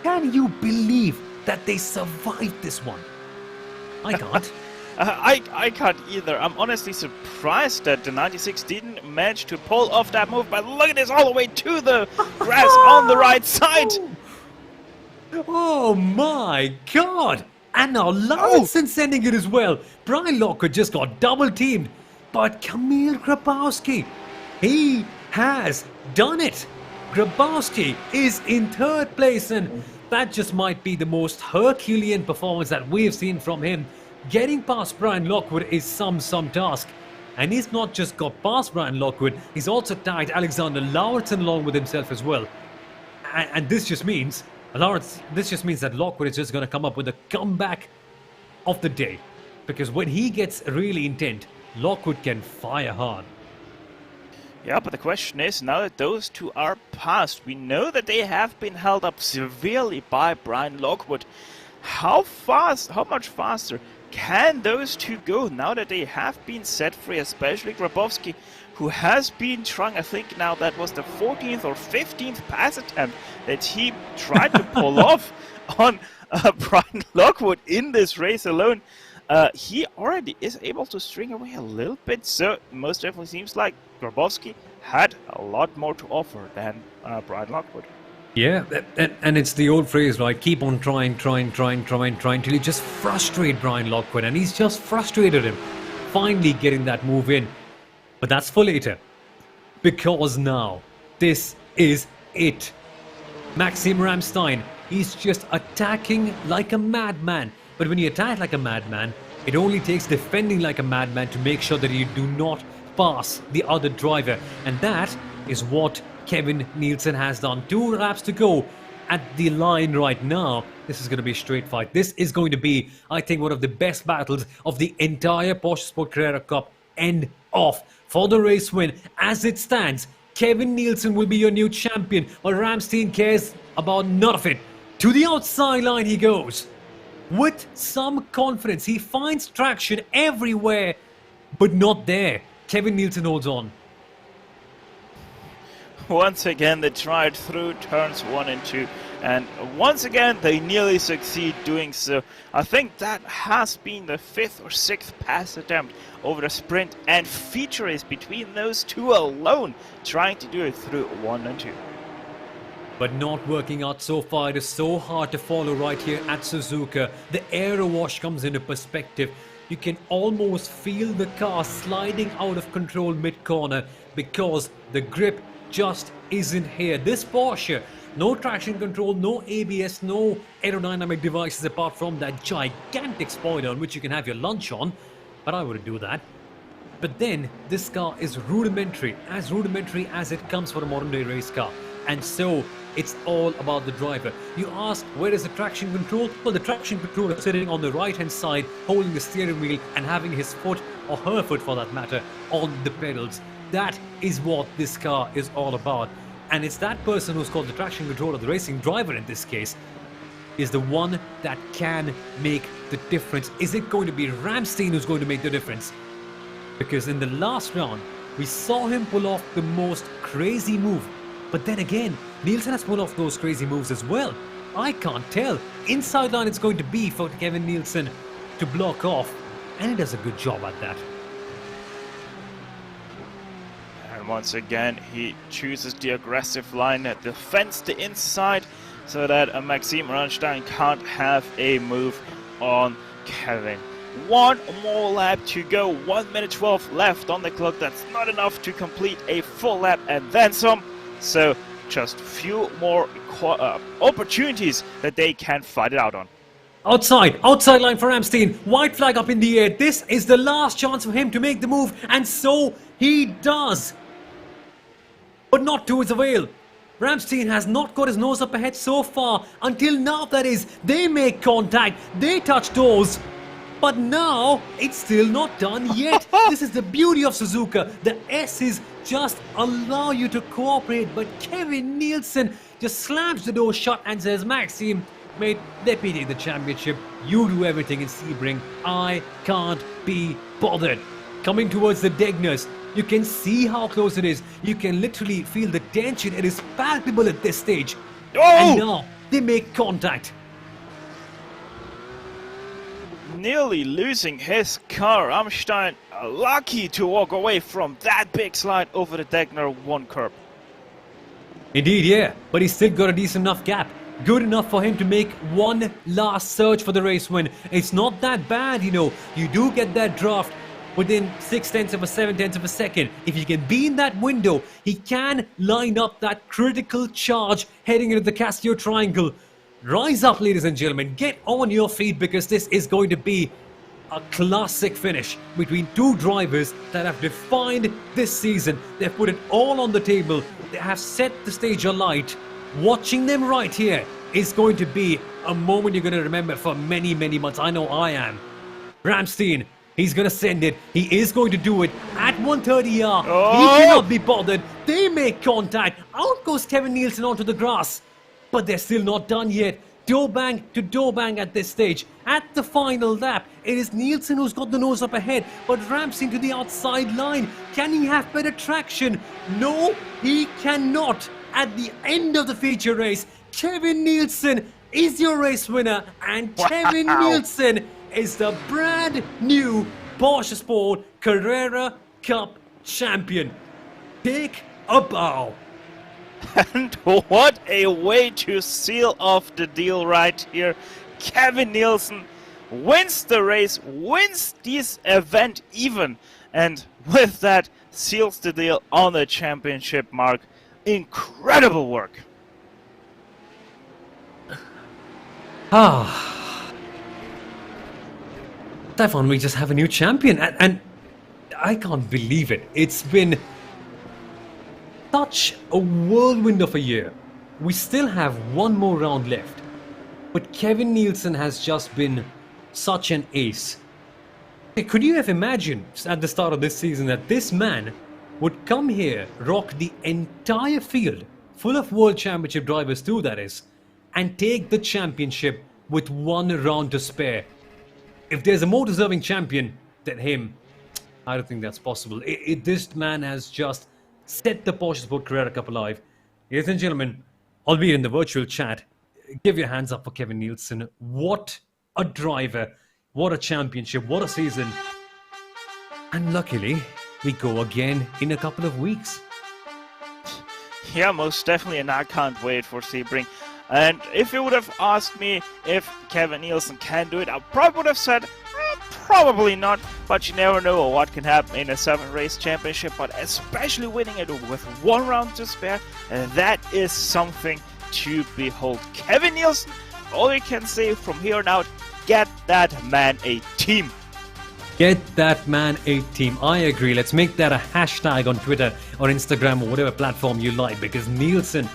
Can you believe that they survived this one? I can't. I can't either. I'm honestly surprised that the 96 didn't manage to pull off that move, but look at this, all the way to the grass on the right side. Oh my god! And now Lawson sending it as well. Brian Lockwood just got double teamed. But Kamil Grabowski, he has done it. Grabowski is in third place, and that just might be the most Herculean performance that we've seen from him. Getting past Brian Lockwood is some task. And he's not just got past Brian Lockwood, he's also tagged Alexander Lauritsen along with himself as well. And this just means that Lockwood is just going to come up with a comeback of the day. Because when he gets really intent, Lockwood can fire hard. Yeah, but the question is, now that those two are past, we know that they have been held up severely by Brian Lockwood. How much faster can those two go now that they have been set free, especially Grabowski, who has been trying, I think now that was the 14th or 15th pass attempt that he tried to pull off on Brian Lockwood in this race alone. He already is able to string away a little bit, so most definitely seems like Grabowski had a lot more to offer than Brian Lockwood. Yeah, and it's the old phrase, right? Keep on trying till you just frustrate Brian Lockwood, and he's just frustrated him. Finally getting that move in. But that's for later. Because now, this is it. Maxim Ramstein, he's just attacking like a madman. But when you attack like a madman, it only takes defending like a madman to make sure that you do not pass the other driver. And that is what Kevin Nielsen has done. 2 laps to go at the line right now. This is going to be a straight fight. This is going to be, I think, one of the best battles of the entire PorscheSport Carrera Cup. End off for the race win. As it stands, Kevin Nielsen will be your new champion, but Ramstein cares about none of it. To the outside line he goes. With some confidence, he finds traction everywhere, but not there. Kevin Nielsen holds on. Once again, they tried through turns 1 and 2, and once again, they nearly succeed doing so. I think that has been the 5th or 6th pass attempt over the sprint and feature race between those two alone, trying to do it through 1 and 2. But not working out so far. It is so hard to follow right here at Suzuka. The aero wash comes into perspective. You can almost feel the car sliding out of control mid-corner because the grip just isn't here. This Porsche, no traction control, no ABS, no aerodynamic devices apart from that gigantic spoiler on which you can have your lunch on. But I wouldn't do that. But then, this car is rudimentary as it comes for a modern day race car. And so, it's all about the driver. You ask, where is the traction control? Well, the traction control is sitting on the right hand side, holding the steering wheel and having his foot, or her foot for that matter, on the pedals. That is what this car is all about. And it's that person who's called the traction controller, the racing driver in this case, is the one that can make the difference. Is it going to be Ramstein who's going to make the difference? Because in the last round, we saw him pull off the most crazy move. But then again, Nielsen has pulled off those crazy moves as well. I can't tell. Inside line it's going to be for Kevin Nielsen to block off. And he does a good job at that. And once again, he chooses the aggressive line that defends the inside so that Maxim Ramstein can't have a move on Kevin. 1 more lap to go, 1 minute 12 left on the clock. That's not enough to complete a full lap and then some. So just few more opportunities that they can fight it out on. Outside line for Ramstein. White flag up in the air. This is the last chance for him to make the move, and so he does. But not to his avail. Ramstein has not got his nose up ahead so far. Until now, that is. They make contact. They touch doors. But now, it's still not done yet. This is the beauty of Suzuka. The S's just allow you to cooperate. But Kevin Nielsen just slams the door shut and says, Maxime, mate, let me take the championship. You do everything in Sebring. I can't be bothered. Coming towards the Degners. You can see how close it is. You can literally feel the tension. It is palpable at this stage. Oh! And now, they make contact. Nearly losing his car. Rammstein lucky to walk away from that big slide over the Degner 1 curb. Indeed, yeah. But he's still got a decent enough gap. Good enough for him to make one last surge for the race win. It's not that bad, you know. You do get that draft within 0.6 of a 0.7 of a second. If you can be in that window, he can line up that critical charge heading into the Castillo Triangle. Rise up, ladies and gentlemen. Get on your feet because this is going to be a classic finish between two drivers that have defined this season. They've put it all on the table. They have set the stage alight. Watching them right here is going to be a moment you're going to remember for many, many months. I know I am. Ramstein, he's going to send it. He is going to do it at 130R. Oh! He cannot be bothered. They make contact. Out goes Kevin Nielsen onto the grass. But they're still not done yet. Door bang to door bang at this stage. At the final lap, it is Nielsen who's got the nose up ahead, but Ramstein to the outside line. Can he have better traction? No, he cannot. At the end of the feature race, Kevin Nielsen is your race winner, and Kevin Nielsen is the brand new PorscheSport Carrera Cup champion. Take a bow. And what a way to seal off the deal right here. Kevin Nielsen wins the race, wins this event even, and with that seals the deal on the championship mark. Incredible work. Stefan, we just have a new champion, and I can't believe it. It's been such a whirlwind of a year. We still have one more round left, but Kevin Nielsen has just been such an ace. Could you have imagined at the start of this season that this man would come here, rock the entire field, full of World Championship drivers too, that is, and take the championship with one round to spare? If there's a more deserving champion than him, I don't think that's possible. This man has just set the PorscheSport Carrera Cup alive. Ladies and gentlemen, albeit in the virtual chat, give your hands up for Kevin Nielsen. What a driver, what a championship, what a season. And luckily, we go again in a couple of weeks. Yeah, most definitely, and I can't wait for Sebring. And if you would have asked me if Kevin Nielsen can do it, I probably would have said, probably not, but you never know what can happen in a 7-race championship, but especially winning it with one round to spare, that is something to behold. Kevin Nielsen, all you can say from here on out, get that man a team. Get that man a team. I agree. Let's make that a hashtag on Twitter or Instagram or whatever platform you like, because Nielsen,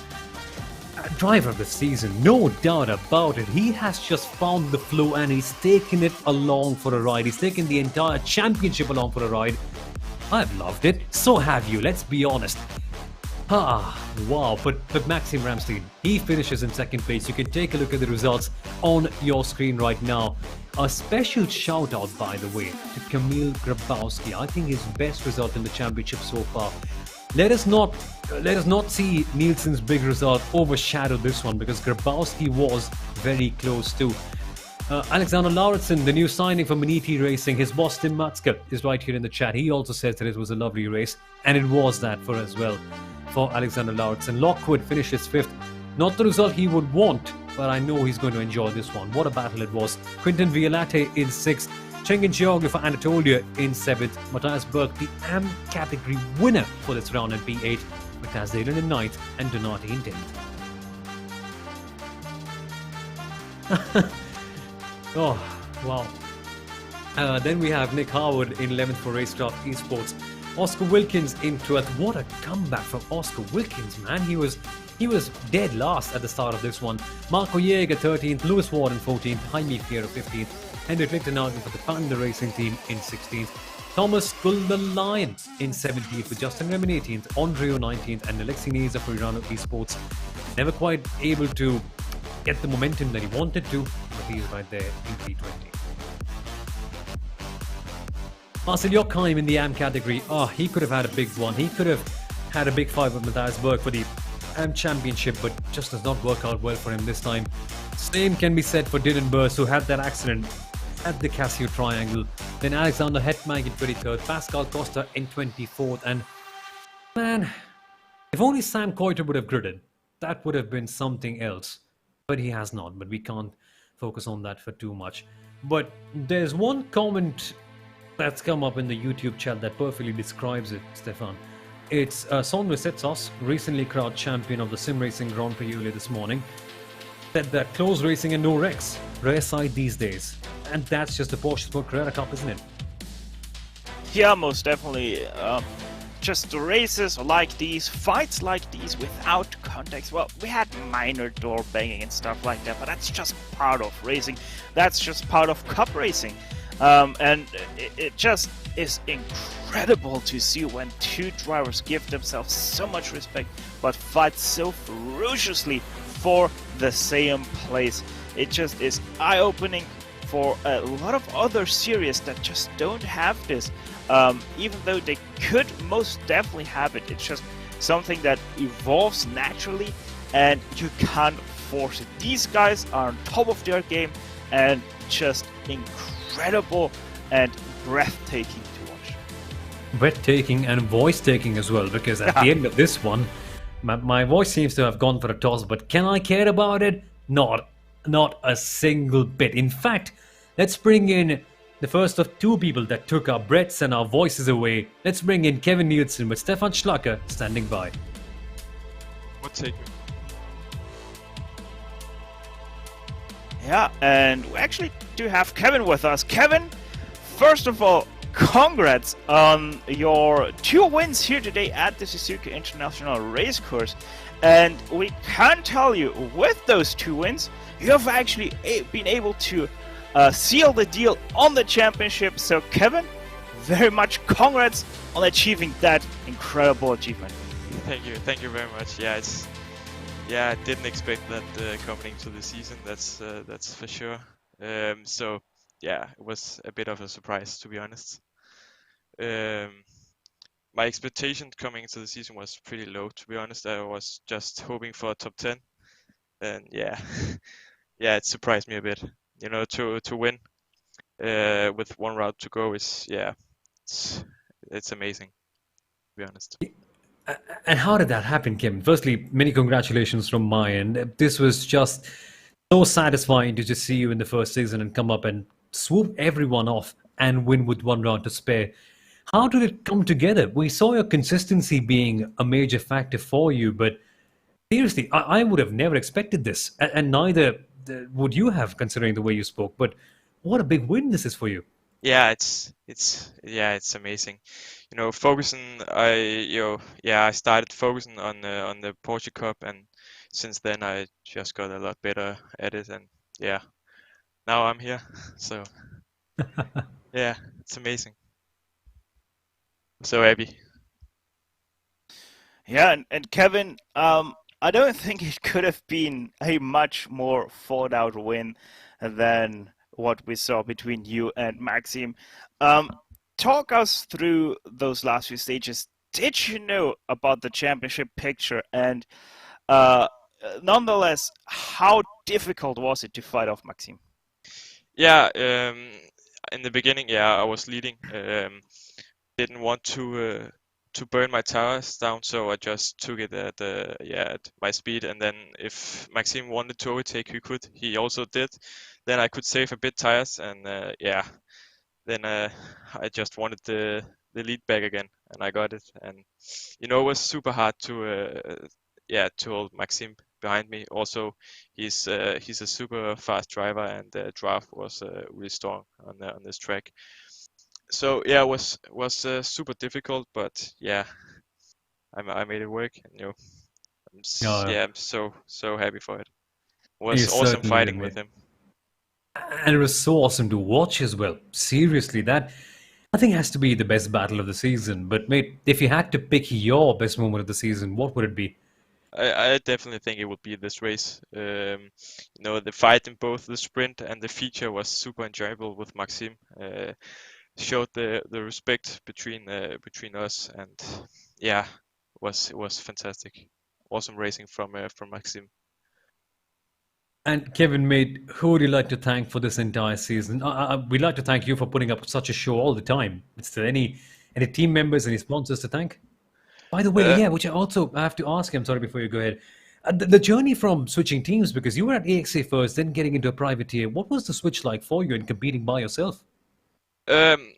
driver of the season, no doubt about it. He has just found the flow and he's taken it along for a ride. He's taken the entire championship along for a ride. I've loved it. So have you. Let's be honest. Wow. But Maxime Ramstein, he finishes in second place. You can take a look at the results on your screen right now. A special shout out, by the way, to Kamil Grabowski. I think his best result in the championship so far. Let us not see Nielsen's big result overshadow this one, because Grabowski was very close too. Alexander Lauritsen, the new signing for Maniti Racing, his boss Tim Matzke is right here in the chat. He also says that it was a lovely race, and it was that for as well for Alexander Lauritsen. Lockwood finishes 5th. Not the result he would want, but I know he's going to enjoy this one. What a battle it was. Quinton Violate in 6th. Cengiz Georgiou for Anatolia in 7th. Matthias Berg, the AM category winner for this round in P8. Matthias Dalen in 9th and Donati in 10th. Oh, wow. Then we have Nick Howard in 11th for Racecraft Esports. Oscar Wilkins in 12th. What a comeback from Oscar Wilkins, man. He he was dead last at the start of this one. Marco Jäger 13th, Lewis Warden 14th, Jaime Fiero 15th, Henrik Lichtenhagen for the Panda Racing team in 16th, Thomas Guldalainen in 17th with Justin Remin 18th, Andreo 19th, and Alexi Neza for Irano Esports. Never quite able to get the momentum that he wanted to, but he's right there in P20. Marcel Jochheim in the AM category. He could have had a big one. He could have had a big fight with Matthias Berg for the AM Championship, but just does not work out well for him this time. Same can be said for Dylan Burst, who had that accident at the Casio Triangle. Then Alexander Hetmag in 23rd, Pascal Costa in 24th, and man, if only Sam Coiter would have gridded, that would have been something else. But he has not, but we can't focus on that for too much. But there's one comment that's come up in the YouTube chat that perfectly describes it, Stefan. It's Sondre Setsos, recently crowned champion of the Sim Racing Grand Prix earlier this morning, said that close racing and no wrecks, rare sight these days. And that's just the PorscheSport Carrera Cup, isn't it? Yeah, most definitely. Just races like these, fights like these without context. Well, we had minor door banging and stuff like that, but that's just part of racing. That's just part of cup racing. And it just is incredible to see when two drivers give themselves so much respect but fight so ferociously for the same place. It just is eye-opening for a lot of other series that just don't have this. Even though they could most definitely have it, it's just something that evolves naturally and you can't force it. These guys are on top of their game and just incredible and breathtaking to watch. Breathtaking and voice-taking as well, because at the end of this one, my voice seems to have gone for a toss, but can I care about it? Not a single bit. In fact, let's bring in the first of two people that took our breaths and our voices away. Let's bring in Kevin Nielsen with Stefan Schlacker standing by. What take? Yeah, and we actually do have Kevin with us. Kevin, first of all, congrats on your 2 wins here today at the Suzuka International Racecourse. And we can tell you, with those 2 wins, you have actually been able to seal the deal on the championship. So Kevin, very much congrats on achieving that incredible achievement. Thank you very much. I didn't expect that coming into the season. That's for sure. So yeah, it was a bit of a surprise, to be honest. My expectation coming into the season was pretty low, to be honest. I was just hoping for a top 10, and yeah, it surprised me a bit. You know, to win with 1 round to go is it's amazing, to be honest. And how did that happen, Kim? Firstly, many congratulations from my end. This was just so satisfying to just see you in the first season and come up and swoop everyone off and win with 1 round to spare. How did it come together? We saw your consistency being a major factor for you, but seriously, I would have never expected this, and neither would you have, considering the way you spoke. But what a big win this is for you. Yeah, it's amazing. You know, I started focusing on the Porsche Cup, and since then I just got a lot better at it, and yeah, now I'm here. So yeah, it's amazing. So happy. Yeah, and Kevin, I don't think it could have been a much more thought out win than what we saw between you and Maxime. Talk us through those last few stages. Did you know about the championship picture? And nonetheless, how difficult was it to fight off Maxime? Yeah, in the beginning, I was leading. Didn't want to burn my tires down, so I just took it at my speed. And then if Maxime wanted to overtake, he also did. Then I could save a bit tires, and then I just wanted the lead back again, and I got it. And you know, it was super hard to hold Maxime behind me. Also, he's a super fast driver, and the draft was really strong on this track. So yeah, it was super difficult, but yeah, I made it work. And, you know, Yeah, Yeah, I'm so happy for it. you Was awesome certainly did, fighting with mate. him. And it was so awesome to watch as well. Seriously, that I think has to be the best battle of the season. But mate, if you had to pick your best moment of the season, what would it be? I definitely think it would be this race. The fight in both the sprint and the feature was super enjoyable with Maxim. Showed the respect between us, and yeah, it was fantastic. Awesome racing from Maxim. And Kevin, mate, who would you like to thank for this entire season? We'd like to thank you for putting up such a show all the time. Is there any team members, any sponsors to thank? By the way, Uh, yeah, which I have to ask. I'm sorry before you go ahead. The journey from switching teams, because you were at AXA first, then getting into a privateer. What was the switch like for you in competing by yourself? Um,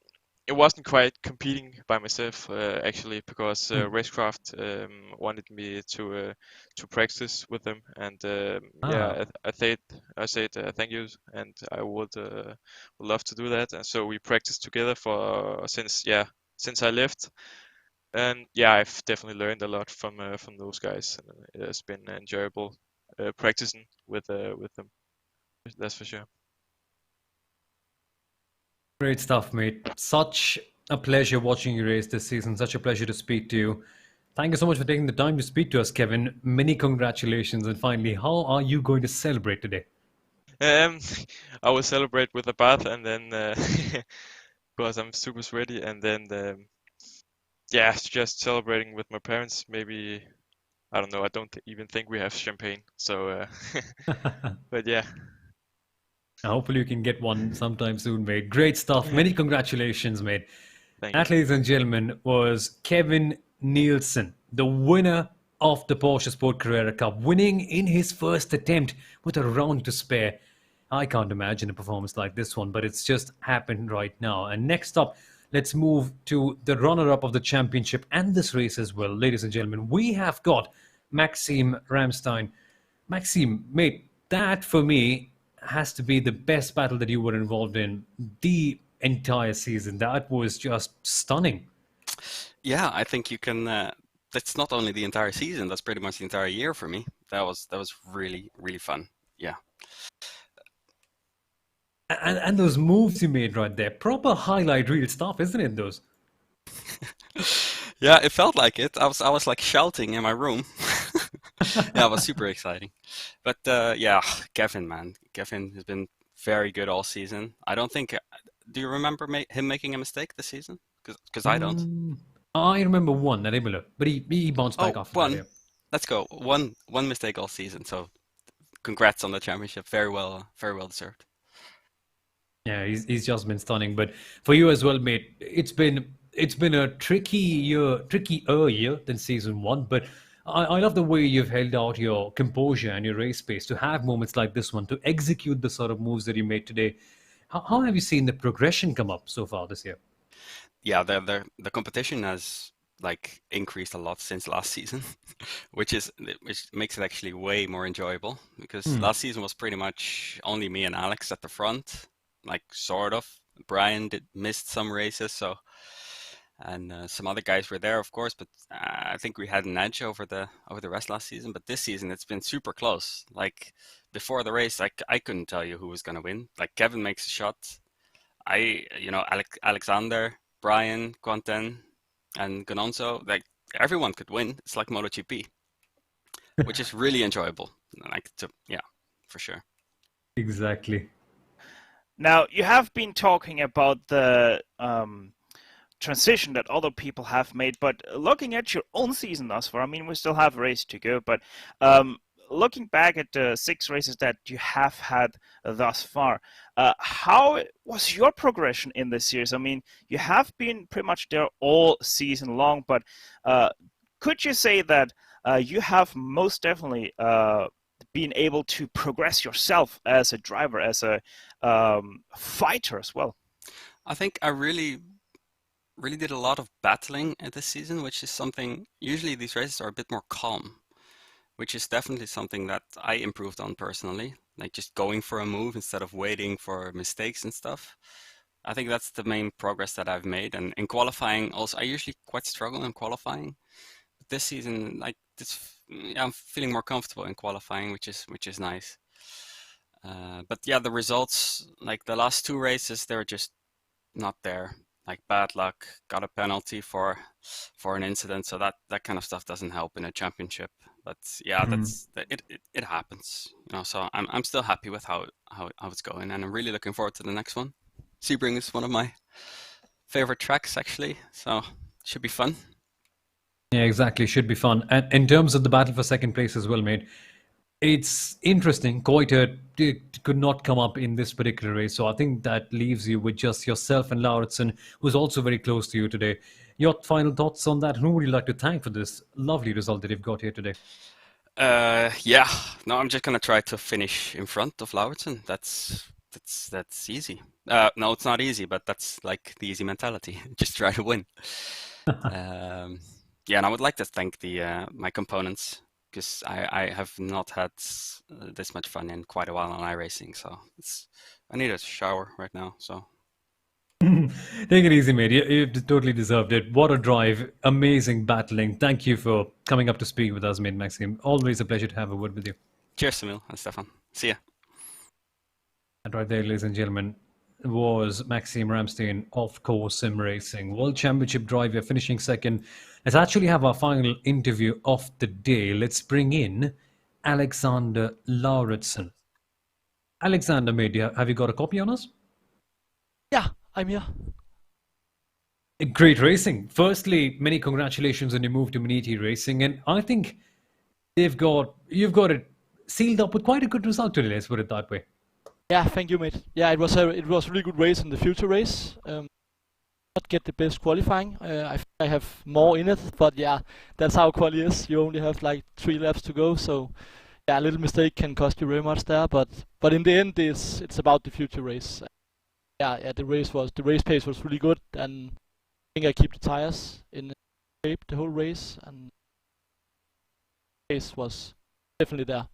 it wasn't quite competing by myself actually, because Hmm. Racecraft wanted me to practice with them, and Ah, yeah, I said thank you, and I would love to do that, and so we practiced together for since I left, and yeah, I've definitely learned a lot from those guys, and it has been enjoyable practicing with them. That's for sure. great stuff, mate. Such a pleasure watching you race this season. Such a pleasure to speak to you. Thank you so much for taking the time to speak to us, Kevin. Many congratulations. And finally, how are you going to celebrate today? Um, I will celebrate with a bath, and then because I'm super sweaty, and then yeah, just celebrating with my parents. Maybe I don't know. I don't even think we have champagne. So, but yeah, Hopefully, you can get one sometime soon, mate. Great stuff. Many congratulations, mate. thank you. That, ladies and gentlemen, was Kevin Nielsen, the winner of the Porsche Sport Carrera Cup, winning in his first attempt with a round to spare. I can't imagine a performance like this one, but it's just happened right now. And next up, let's move to the runner-up of the championship and this race as well. Ladies and gentlemen, we have got Maxime Ramstein. Maxime, mate, that for me has to be the best battle that you were involved in the entire season. That was just stunning. Yeah, I think you can. That's not only the entire season. That's pretty much the entire year for me. That was really fun. Yeah, And those moves you made right there, proper highlight reel stuff, isn't it? Those. yeah. It felt like it. I was like shouting in my room. Yeah, it was super exciting. But yeah, Kevin, man, Kevin has been very good all season. I don't think. Do you remember him making a mistake this season? Because I don't. Mm, I remember one at Imola, but he bounced back Oh, after that. Yeah. one. Let's go. One mistake all season. So congrats on the championship. Very well deserved. Yeah, he's just been stunning. But for you as well, mate, it's been a trickier year than season one. But I love the way you've held out your composure and your race pace to have moments like this one, to execute the sort of moves that you made today. How have you seen the progression come up so far this year? Yeah, the competition has like increased a lot since last season, which makes it actually way more enjoyable because Hmm. last season was pretty much only me and Alex at the front, like sort of. Brian did missed some races, so and some other guys were there, of course, but I think we had an edge over the rest last season. But this season, it's been super close. Like before the race, I couldn't tell you who was gonna win. Like Kevin makes a shot, Alexander, Brian, Quentin, and Gononzo, like everyone could win. It's like MotoGP, which is really enjoyable. Yeah, for sure. Exactly. Now, you have been talking about the transition that other people have made, but looking at your own season thus far, I mean, we still have a race to go, but looking back at the 6 races that you have had thus far, how was your progression in this series? I mean, you have been pretty much there all season long, but could you say that you have most definitely been able to progress yourself as a driver, as a fighter as well? I think I really did a lot of battling at this season, which is something usually these races are a bit more calm, which is definitely something that I improved on personally, like just going for a move instead of waiting for mistakes and stuff. I think that's the main progress that I've made. And in qualifying, also, I usually quite struggle in qualifying. this season, like this, I'm feeling more comfortable in qualifying, which is nice. But yeah, the results, like the last 2 races, they were just not there. Like bad luck, got a penalty for an incident, so that kind of stuff doesn't help in a championship. But yeah, it happens, you know. So I'm still happy with how it's going, and I'm really looking forward to the next one. Sebring is one of my favorite tracks actually, so should be fun. Yeah, exactly. Should be fun. And in terms of the battle for second place as well, mate, it's interesting. Koiter could not come up in this particular race, so I think that leaves you with just yourself and Lauritsen, who's also very close to you today. Your final thoughts on that? Who would you like to thank for this lovely result that you've got here today? Yeah, no, I'm just gonna try to finish in front of Lauritsen. That's easy. No, it's not easy, but that's like the easy mentality. Just try to win. Yeah, and I would like to thank my components, because I have not had this much fun in quite a while on iRacing, so I need a shower right now. So take it easy, mate. You totally deserved it. What a drive! Amazing battling. Thank you for coming up to speak with us, mate, Maxime. Always a pleasure to have a word with you. cheers, Soumil and Stefan. See ya. And right there, ladies and gentlemen, was Maxime Ramstein of Course Sim Racing, World Championship driver, finishing second. Let's actually have our final interview of the day. Let's bring in Alexander Lauritsen. Alexander, mate, have you got a copy on us? Yeah, I'm here. Great racing. Firstly, many congratulations on your move to Maniti Racing, and I think you've got it sealed up with quite a good result today. Let's put it that way. Yeah, thank you, mate. Yeah, it was a really good race in the future race. Not get the best qualifying. I think I have more in it, but yeah, that's how quali is. You only have like 3 laps to go, so yeah, a little mistake can cost you very much there. But in the end, it's about the future race. Yeah, the race pace was really good, and I think I keep the tires in shape the whole race, and the pace was definitely there.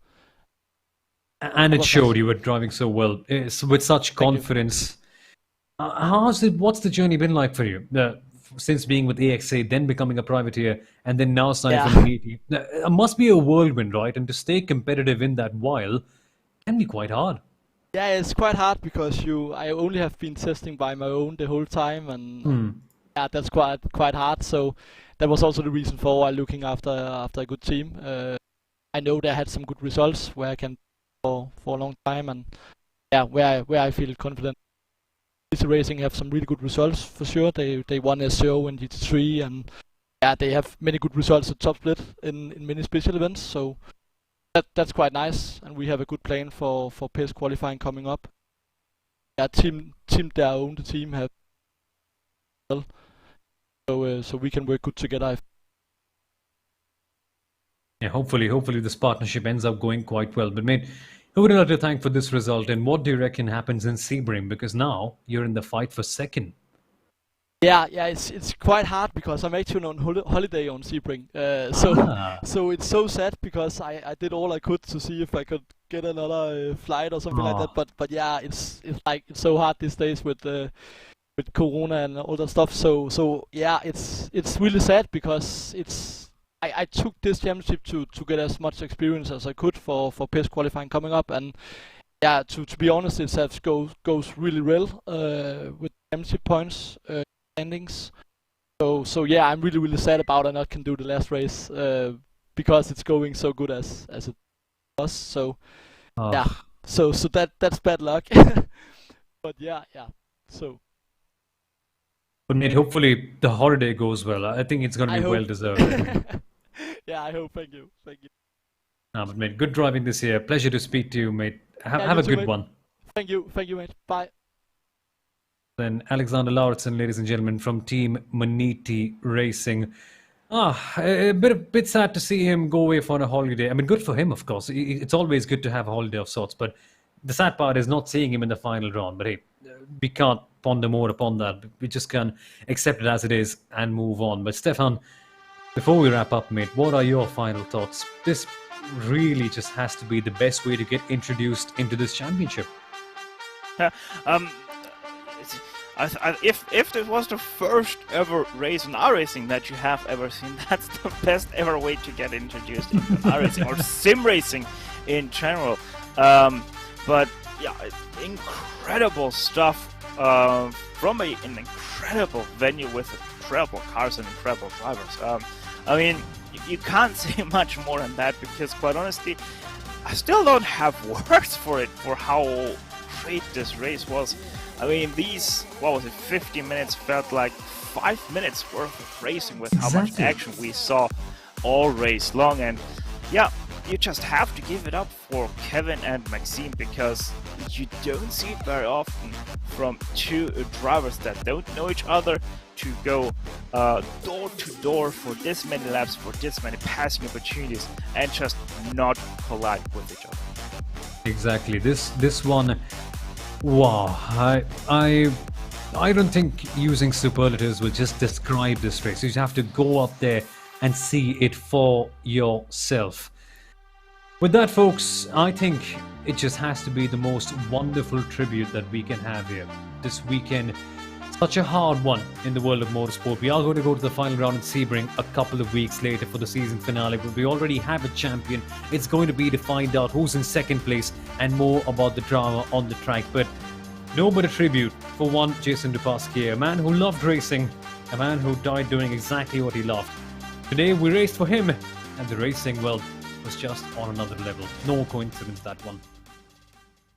And it showed. You were driving so well, with such confidence. What's the journey been like for you? Since being with AXA, then becoming a privateer, and then now signing for Maniti. It must be a whirlwind, right? And to stay competitive in that while can be quite hard. Yeah, it's quite hard because I only have been testing by my own the whole time, and yeah, that's quite hard. So that was also the reason for why looking after a good team. I know they had some good results where I can for a long time, and yeah, where I feel confident. This racing have some really good results for sure. They won SCO and GT3, and yeah, they have many good results at top split in many special events. So that's quite nice, and we have a good plan for PES qualifying coming up. Yeah, team their own the team have well, so we can work good together. Yeah, hopefully this partnership ends up going quite well. But mate, who would you like to thank for this result, and what do you reckon happens in Sebring? Because now you're in the fight for second. Yeah, it's quite hard because I'm actually on holiday on Sebring. So it's so sad because I did all I could to see if I could get another flight or something like that. But yeah, it's so hard these days with Corona and all that stuff. So yeah, it's really sad because I took this championship to get as much experience as I could for PES qualifying coming up, and yeah, to be honest, it goes really well with championship points standings. So yeah, I'm really sad about I not can do the last race because it's going so good as it was. So yeah, so that's bad luck. But yeah. So. But mate, hopefully the holiday goes well. I think it's going to be well deserved. Yeah, I hope. Thank you. No, but mate, good driving this year. Pleasure to speak to you, mate. Have a good one. Thank you, mate. Bye. Then Alexander Lauritsen, ladies and gentlemen, from Team Maniti Racing. A bit sad to see him go away for a holiday. I mean, good for him, of course. It's always good to have a holiday of sorts. But the sad part is not seeing him in the final round. But hey, we can't ponder more upon that. We just can accept it as it is and move on. But Stefan, before we wrap up, mate, what are your final thoughts? This really just has to be the best way to get introduced into this championship. Yeah, If this was the first ever race in iRacing that you have ever seen, that's the best ever way to get introduced into iRacing or sim racing in general. But yeah, incredible stuff from an incredible venue with incredible cars and incredible drivers. I mean, you can't say much more than that, because quite honestly, I still don't have words for it, for how great this race was. I mean, these, 50 minutes felt like 5 minutes worth of racing with how much action we saw all race long. And yeah, you just have to give it up for Kevin and Maxime, because you don't see it very often from two drivers that don't know each other to go door to door for this many laps, for this many passing opportunities, and just not collide with each other. Exactly. This one, wow. I don't think using superlatives will just describe this race. You have to go up there and see it for yourself. With that, folks, I think it just has to be the most wonderful tribute that we can have here this weekend. Such a hard one in the world of motorsport. We are going to go to the final round in Sebring a couple of weeks later for the season finale, but we already have a champion. It's going to be to find out who's in second place and more about the drama on the track. But no better tribute for one Jason Dupasquier, a man who loved racing, a man who died doing exactly what he loved. Today we raced for him, and the racing, well, was just on another level. No coincidence, that one.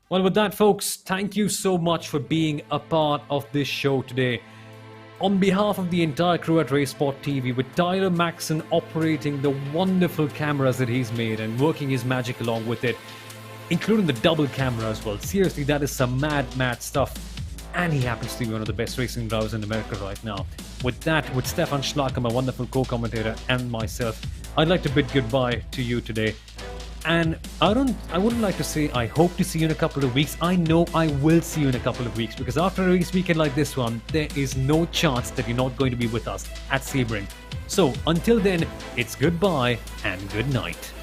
Well, with that, folks, thank you so much for being a part of this show today. On behalf of the entire crew at RaceSpot TV, with Tyler Maxson operating the wonderful cameras that he's made and working his magic along with it, including the double camera as well. Seriously, that is some mad stuff. And he happens to be one of the best racing drivers in America right now. With that, with Stefan Schlacker, my wonderful co-commentator, and myself, I'd like to bid goodbye to you today. And I wouldn't like to say I hope to see you in a couple of weeks. I know I will see you in a couple of weeks, because after a race weekend like this one, there is no chance that you're not going to be with us at Sebring. So until then, it's goodbye and good night.